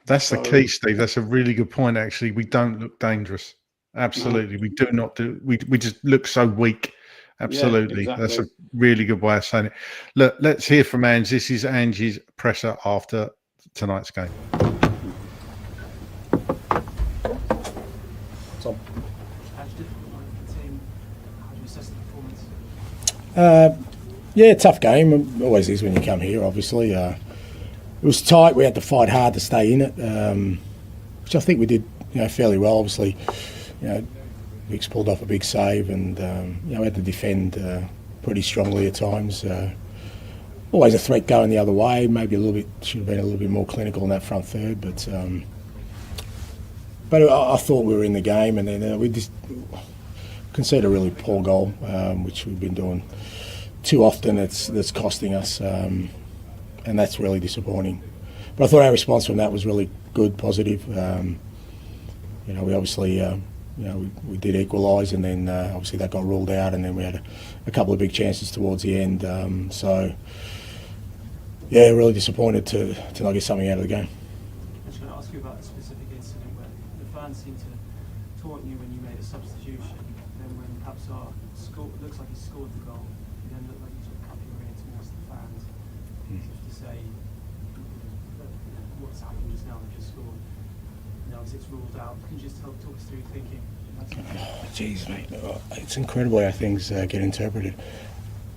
That's the key, Steve. That's a really good point, actually. We don't look dangerous. Absolutely. No. We do not do. We just look so weak. Absolutely. Yeah, exactly. That's a really good way of saying it. Look, let's hear from Ange. This is Ange's presser after tonight's game. Tom. Yeah, tough game. Always is when you come here, obviously. It was tight. We had to fight hard to stay in it, which I think we did, fairly well. Obviously, Vic's pulled off a big save, and we had to defend pretty strongly at times. Always a threat going the other way. Maybe should have been a little bit more clinical in that front third, but I thought we were in the game, and then we just conceded a really poor goal, which we've been doing too often. That's costing us, and that's really disappointing. But I thought our response from that was really good, positive. We obviously, we did equalise, and then obviously that got ruled out, and then we had a couple of big chances towards the end. So, yeah, really disappointed to not get something out of the game. I was going to ask you about a specific incident where the fans seemed to taunt you when you made a substitution, and then when Kapsar looks like he scored the goal, you then look like you sort of cut your ear towards the fans, as if to say, what's happened just now, they just scored. Now as it's ruled out, can you just talk us through your thinking? Jeez, mate, it's incredible how things get interpreted.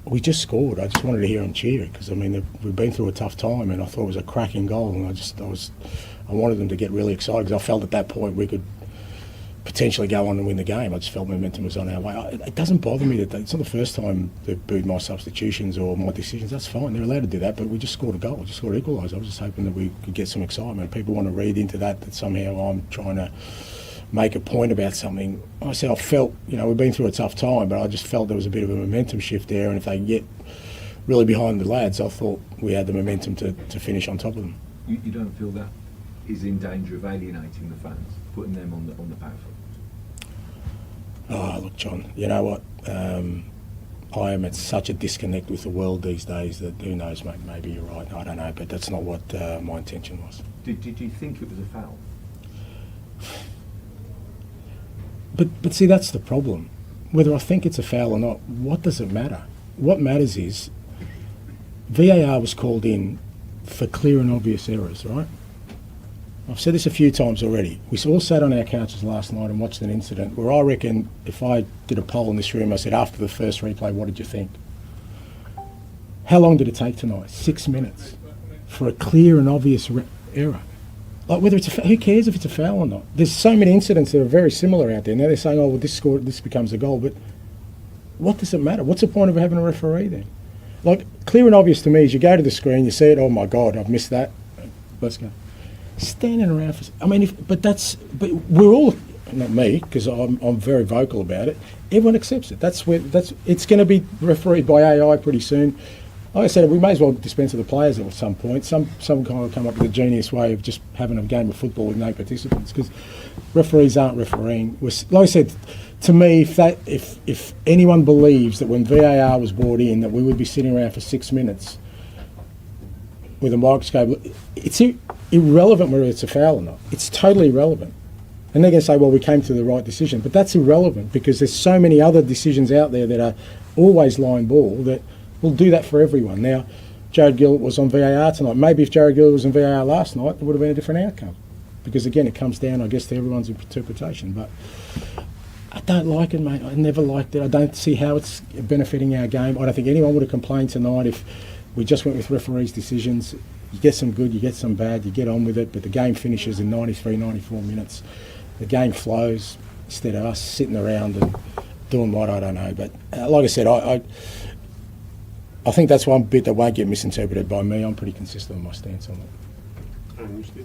We just scored. I just wanted to hear them cheer because we've been through a tough time, and I thought it was a cracking goal, and I wanted them to get really excited because I felt at that point we could potentially go on and win the game. I just felt momentum was on our way. It doesn't bother me that it's not the first time they've booed my substitutions or my decisions. That's fine. They're allowed to do that, but we just scored a goal. We just scored an equaliser. I was just hoping that we could get some excitement. People want to read into that somehow I'm trying to make a point about something. I said I felt, we've been through a tough time, but I just felt there was a bit of a momentum shift there, and if they can get really behind the lads, I thought we had the momentum to finish on top of them. You don't feel that is in danger of alienating the fans, putting them on the back foot? Oh, look, John, you know what? I am at such a disconnect with the world these days that who knows, mate, maybe you're right. I don't know, but that's not what my intention was. Did you think it was a foul? But see, that's the problem. Whether I think it's a foul or not, what does it matter? What matters is VAR was called in for clear and obvious errors, right? I've said this a few times already. We all sat on our couches last night and watched an incident where I reckon if I did a poll in this room, I said after the first replay, what did you think? How long did it take tonight? 6 minutes for a clear and obvious error. Like whether it's who cares if it's a foul or not? There's so many incidents that are very similar out there. Now they're saying, oh, well, this becomes a goal, but what does it matter? What's the point of having a referee then? Like clear and obvious to me is you go to the screen, you see it, oh my God, I've missed that. Let's go. Standing around for, but we're all, not me, because I'm very vocal about it. Everyone accepts it. It's going to be refereed by AI pretty soon. Like I said, we may as well dispense of the players at some point. Some kind of come up with a genius way of just having a game of football with no participants, because referees aren't refereeing. Like I said, to me, if anyone believes that when VAR was brought in that we would be sitting around for 6 minutes with a microscope, it's irrelevant whether it's a foul or not. It's totally irrelevant. And they're going to say, well, we came to the right decision. But that's irrelevant because there's so many other decisions out there that are always line ball that will do that for everyone. Now, Jared Gillett was on VAR tonight. Maybe if Jared Gillett was on VAR last night, it would have been a different outcome. Because, again, it comes down, I guess, to everyone's interpretation. But I don't like it, mate. I never liked it. I don't see how it's benefiting our game. I don't think anyone would have complained tonight if we just went with referees' decisions. You get some good, you get some bad, you get on with it, but the game finishes in 93, 94 minutes. The game flows instead of us sitting around and doing what, I don't know. But like I said, I think that's one bit that won't get misinterpreted by me. I'm pretty consistent with my stance on it. And if the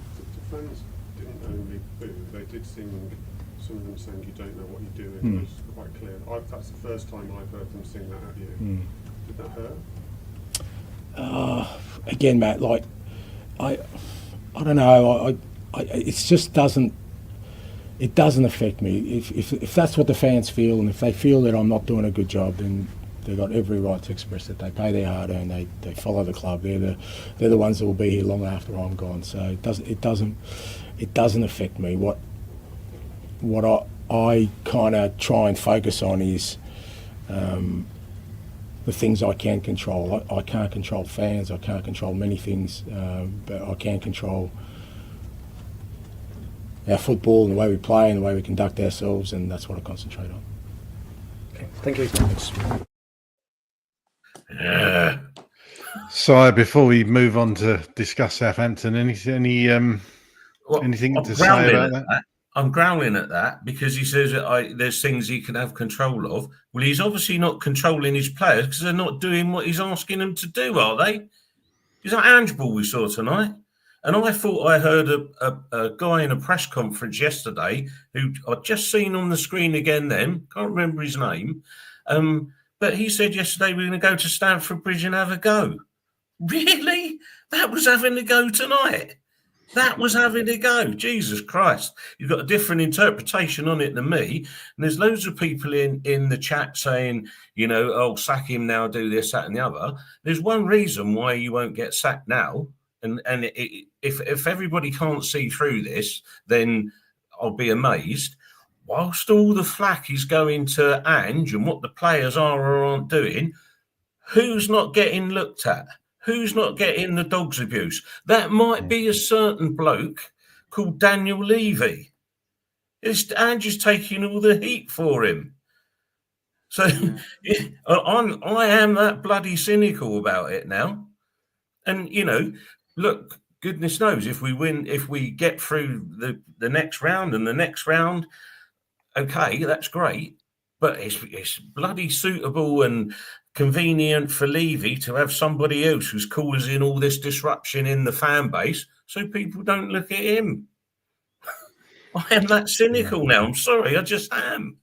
fans didn't only boo, they did sing, some of them saying you don't know what you're doing. It was quite clear. That's the first time I've heard them sing that at you. Did that hurt? Again, Matt, like, I don't know. It just doesn't. It doesn't affect me. If that's what the fans feel, and if they feel that I'm not doing a good job, then they've got every right to express it. They pay their hard earned. They follow the club. They're the ones that will be here long after I'm gone. So it doesn't affect me. What I kind of try and focus on is the things I can control. I can't control fans. I can't control many things, but I can control our football and the way we play and the way we conduct ourselves, and that's what I concentrate on. Okay. Thank you. Thanks. Yeah. So before we move on to discuss Southampton, anything to say about that? I'm growling at that because he says that there's things he can have control of. Well, he's obviously not controlling his players because they're not doing what he's asking them to do, are they? Is that Ange Ball we saw tonight? And I thought I heard a guy in a press conference yesterday who I'd just seen on the screen again then, can't remember his name, but he said yesterday we're going to go to Stamford Bridge and have a go. Really? That was having a go tonight. That was having a go. Jesus Christ. You've got a different interpretation on it than me. And there's loads of people in the chat saying, oh, sack him now, do this, that, and the other. There's one reason why you won't get sacked now. And if everybody can't see through this, then I'll be amazed. Whilst all the flack is going to Ange and what the players are or aren't doing, who's not getting looked at? Who's not getting the dog's abuse? That might be a certain bloke called Daniel Levy. Ange is taking all the heat for him. So I am that bloody cynical about it now. And, look, goodness knows if we win, if we get through the next round and the next round, okay, that's great. But it's bloody suitable and convenient for Levy to have somebody else who's causing all this disruption in the fan base so people don't look at him. I am that cynical now. I'm sorry, I just am.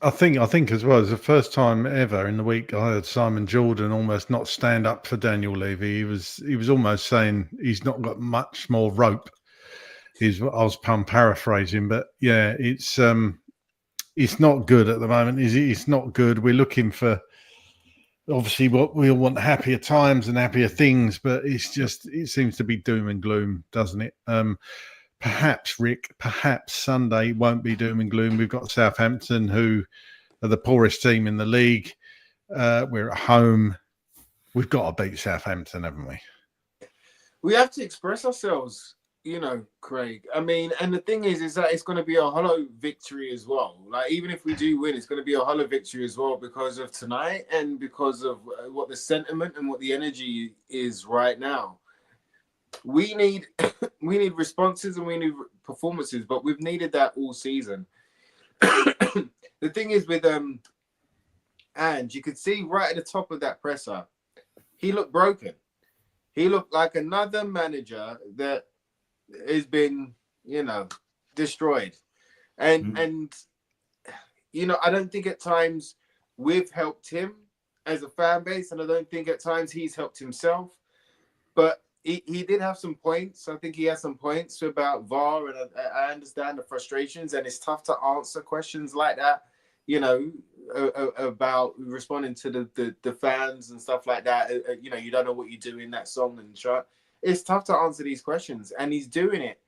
I think as well, it's the first time ever in the week I heard Simon Jordan almost not stand up for Daniel Levy. He was almost saying he's not got much more rope. I was paraphrasing, but yeah, it's not good at the moment. It's not good. We're looking for obviously what we all want, happier times and happier things, but it seems to be doom and gloom, doesn't it? Perhaps, Rick, Sunday won't be doom and gloom. We've got Southampton, who are the poorest team in the league. We're at home. We've got to beat Southampton, haven't we? We have to express ourselves, Craig. I mean, and the thing is that it's going to be a hollow victory as well. Like, even if we do win, it's going to be a hollow victory as well because of tonight and because of what the sentiment and what the energy is right now. We need responses and we need performances, but we've needed that all season. The thing is with Ange, you could see right at the top of that presser, he looked broken. He looked like another manager that has been, destroyed. And I don't think at times we've helped him as a fan base, and I don't think at times he's helped himself. But he did have some points. I think he had some points about VAR, and I understand the frustrations, and it's tough to answer questions like that, about responding to the fans and stuff like that. You don't know what you do in that song and shit. It's tough to answer these questions, and he's doing it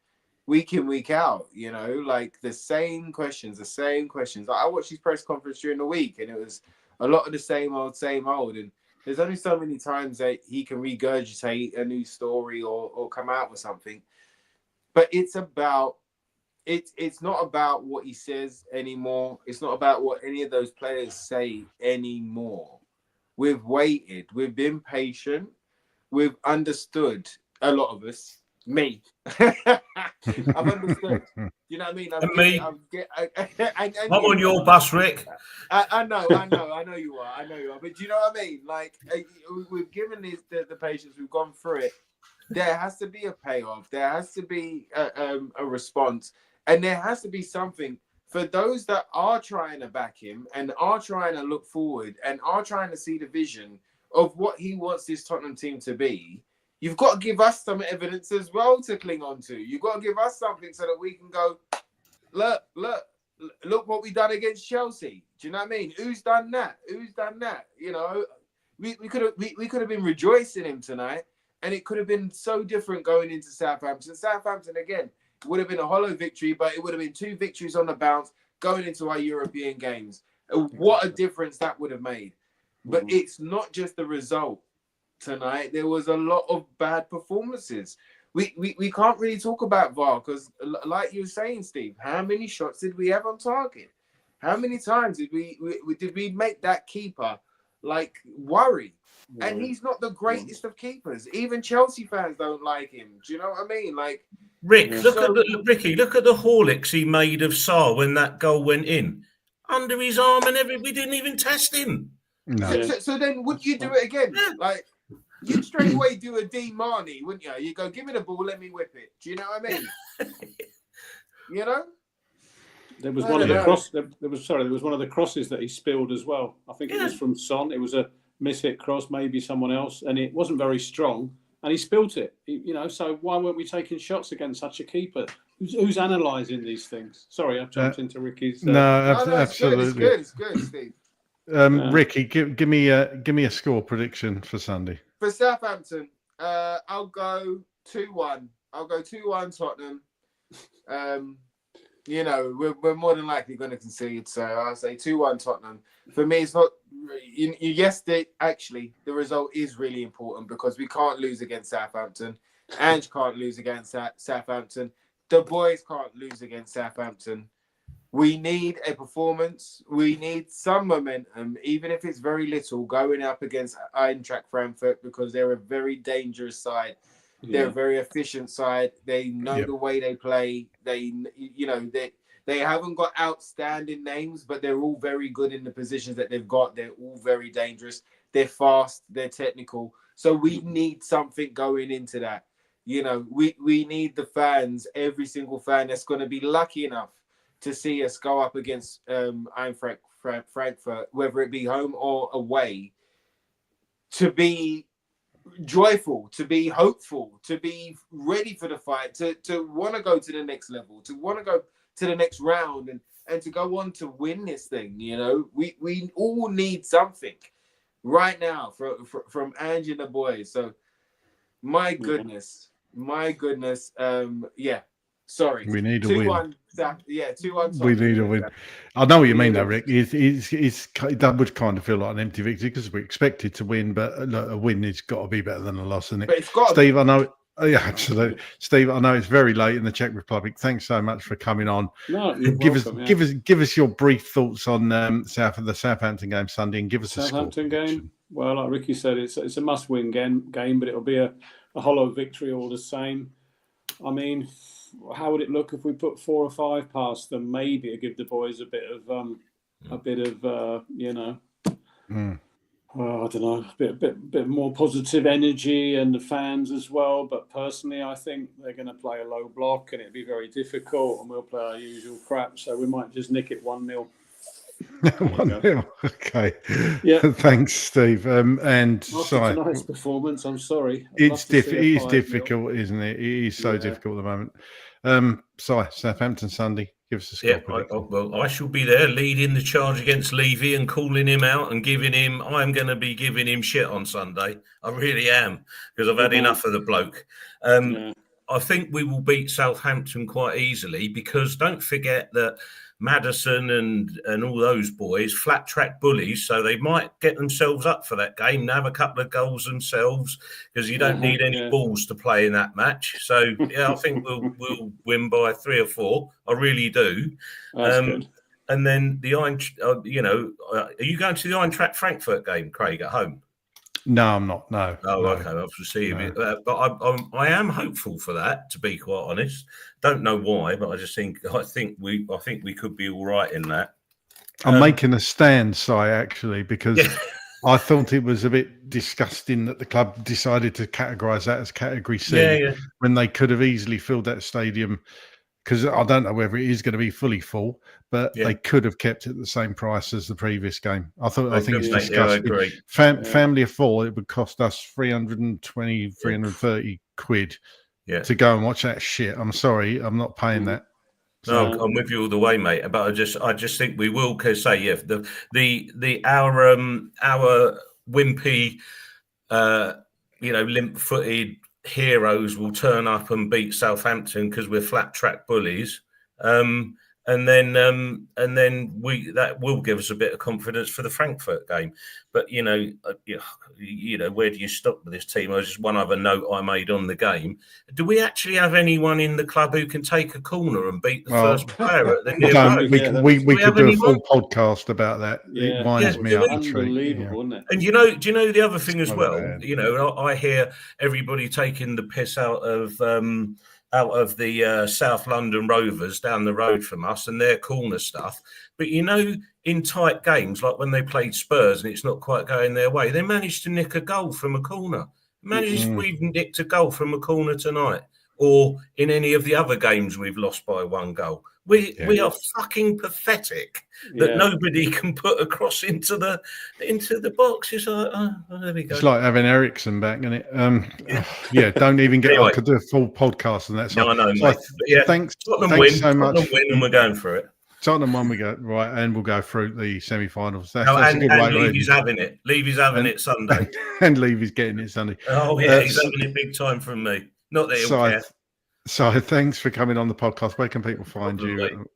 week in, week out, like the same questions. I watched his press conference during the week, and it was a lot of the same old. And there's only so many times that he can regurgitate a new story or come out with something. But it's not about what he says anymore. It's not about what any of those players say anymore. We've waited. We've been patient. We've understood, a lot of us, Me. I've understood. You know what I mean? And me. I'm on your bus, Rick. I know you are. But do you know what I mean? Like, we've given the patients, we've gone through it. There has to be a payoff. There has to be a response. And there has to be something for those that are trying to back him and are trying to look forward and are trying to see the vision of what he wants this Tottenham team to be. You've got to give us some evidence as well to cling on to. You've got to give us something so that we can go, look what we've done against Chelsea. Do you know what I mean? Who's done that? You know, we could have been rejoicing him tonight, and it could have been so different going into Southampton. Southampton, again, would have been a hollow victory, but it would have been 2 victories on the bounce going into our European games. What a difference that would have made. But it's not just the result. Tonight there was a lot of bad performances. We can't really talk about VAR because, like you were saying, Steve, how many shots did we have on target? How many times did we make that keeper like worry? And he's not the greatest of keepers. Even Chelsea fans don't like him. Do you know what I mean? Like, Rick, look at the Horlicks he made of Sarr when that goal went in, under his arm and everything. We didn't even test him. No. So then, would you do it again? Like, you'd straight away do a Dearman, wouldn't you? You go, give me the ball, let me whip it. Do you know what I mean? You know? There was one of the crosses that he spilled as well. I think it was from Son. It was a mishit cross, maybe someone else, and it wasn't very strong. And he spilt it. So why weren't we taking shots against such a keeper? Who's analysing these things? Sorry, I've jumped into Ricky's. Absolutely. It's good, Steve. Ricky, give me a score prediction for Sunday. For Southampton, I'll go 2-1. I'll go 2-1 Tottenham. We're more than likely going to concede, so I'll say 2-1 Tottenham. For me, it's not. You guessed it. Actually, the result is really important because we can't lose against Southampton. Ange can't lose against Southampton. The boys can't lose against Southampton. We need a performance. We need some momentum, even if it's very little, going up against Eintracht Frankfurt because they're a very dangerous side. They're a very efficient side. They know the way they play. They haven't got outstanding names, but they're all very good in the positions that they've got. They're all very dangerous. They're fast. They're technical. So we need something going into that. We need the fans, every single fan that's going to be lucky enough to see us go up against Eintracht Frankfurt, whether it be home or away, to be joyful, to be hopeful, to be ready for the fight, to want to go to the next level, to want to go to the next round and to go on to win this thing. We all need something right now from Ange and the boys. So my goodness. Sorry. We need a 2-1, 2-1. We need a win. I know what you mean, though, Rick. That would kind of feel like an empty victory because we expected to win, but a win has got to be better than a loss, isn't it? But it's got Steve, I know. Yeah, absolutely. Steve, I know it's very late in the Czech Republic. Thanks so much for coming on. No, you're welcome, give us your brief thoughts on the Southampton game Sunday, and give us a Southampton score game. Well, like Ricky said, it's a must-win game, but it'll be a hollow victory all the same. I mean, how would it look if we put 4 or 5 past them? Maybe give the boys a bit of I don't know, a bit more positive energy, and the fans as well. But personally, I think they're going to play a low block, and it'll be very difficult, and we'll play our usual crap. So we might just nick it 1-0. 1-0. Okay. Yeah. Thanks, Steve. And After tonight's performance, I'm sorry. It is difficult, isn't it? It is so difficult at the moment. Southampton Sunday. Give us a score. I shall be there leading the charge against Levy and calling him out and I'm going to be giving him shit on Sunday. I really am, because I've had enough of the bloke. I think we will beat Southampton quite easily, because don't forget that Maddison and all those boys, flat track bullies, so they might get themselves up for that game and have a couple of goals themselves, because you don't need any balls to play in that match. So I think we'll win by 3 or 4. I really do. Good. And then the are you going to the Eintracht Frankfurt game, Craig, at home? No, I'm not. No. Oh, no. okay. Obviously, but I am hopeful for that. To be quite honest, don't know why, but I think we could be all right in that. I'm making a stand, Si, actually, because I thought it was a bit disgusting that the club decided to categorise that as Category C when they could have easily filled that stadium. Because I don't know whether it is going to be fully full, but they could have kept it at the same price as the previous game. I think it's disgusting. I agree. Family of four, it would cost us 320, 330 quid to go and watch that shit. I'm sorry, I'm not paying that. So. No, I'm with you all the way, mate. But I just think we will say, our wimpy, limp-footed heroes will turn up and beat Southampton because we're flat track bullies, and then that will give us a bit of confidence for the Frankfurt game. But where do you stop with this team? Just one other note I made on the game: do we actually have anyone in the club who can take a corner and beat the first player at the near post? We could do a full podcast about that. It winds me up. Unbelievable, isn't it? And do you know the other thing as well? I hear everybody taking the piss out of the South London Rovers down the road from us and their corner stuff. But, in tight games, like when they played Spurs and it's not quite going their way, they managed to nick a goal from a corner. Imagine if we've nicked a goal from a corner tonight or in any of the other games we've lost by 1 goal. We are fucking pathetic that nobody can put a cross into the box. It's like, there we go. It's like having Ericsson back, isn't it? Don't even get. Anyway, I could do a full podcast on that. No, I know, mate. Thanks so much. Tottenham win, and we're going for it. Tottenham won, we go right, and we'll go through the semi-finals. And Levy's having it. Levy's having it Sunday, and Levy's getting it Sunday. Oh yeah, he's having it big time from me. Not that he'll care. So thanks for coming on the podcast. Where can people find you?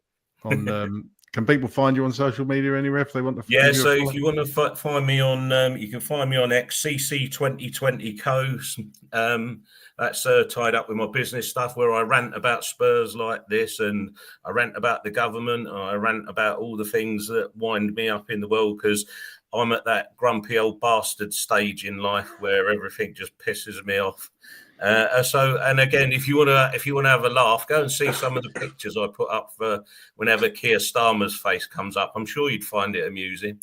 Can people find you on social media anywhere if they want to? So if you want to find me on, you can find me on XCC2020 That's tied up with my business stuff where I rant about Spurs like this, and I rant about the government, and I rant about all the things that wind me up in the world because I'm at that grumpy old bastard stage in life where everything just pisses me off. And again, if you want to have a laugh, go and see some of the pictures I put up for whenever Keir Starmer's face comes up. I'm sure you'd find it amusing.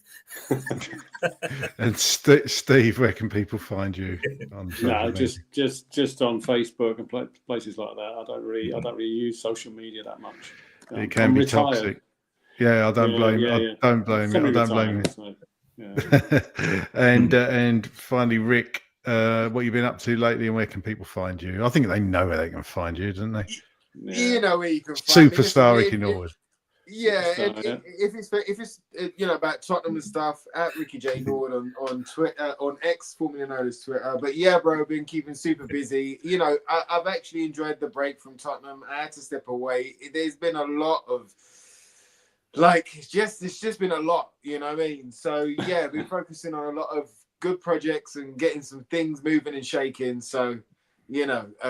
And Steve, where can people find you? Just on Facebook and places like that. I don't really use social media that much. It can be toxic. Yeah, I don't blame you. I don't blame you. And finally, Rick. What you've been up to lately, and where can people find you? I think they know where they can find you, don't they? You know where you can find Superstar Ricky Norwood. If it's about Tottenham and stuff, at Ricky J Norwood on Twitter, on X, formerly known as Twitter. But yeah, bro, been keeping super busy. I've actually enjoyed the break from Tottenham. I had to step away. There's been a lot of it's just been a lot. You know what I mean? So yeah, been focusing on a lot of good projects and getting some things moving and shaking. So,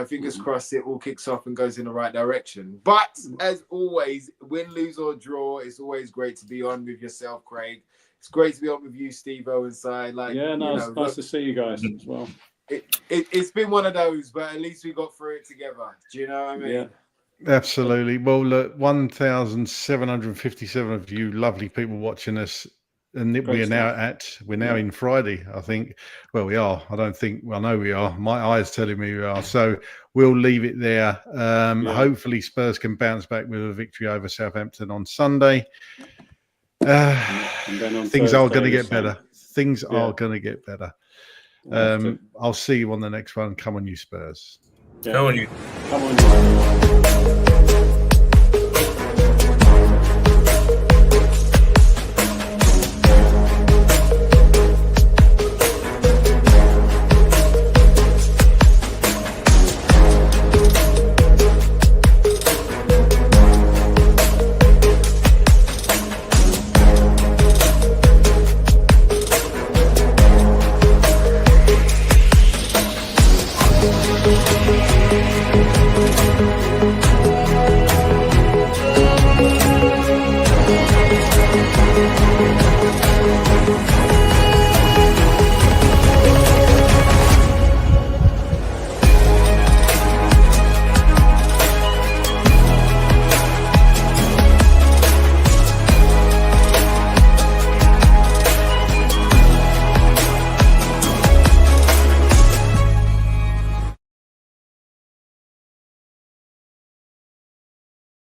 fingers crossed it all kicks off and goes in the right direction. But as always, win, lose or draw, it's always great to be on with yourself, Craig. It's great to be on with you, Steve-O, and Si. Nice to see you guys as well. It's been one of those, but at least we got through it together. Do you know what I mean? Yeah. Absolutely. Well, look, 1,757 of you lovely people watching us. And we're now in Friday, I think. Well, we are. I know we are. My eyes telling me we are. So we'll leave it there. Hopefully Spurs can bounce back with a victory over Southampton on Sunday. Things are going to get better. Things are going to get better. I'll see you on the next one. Come on, you Spurs. Come on, you.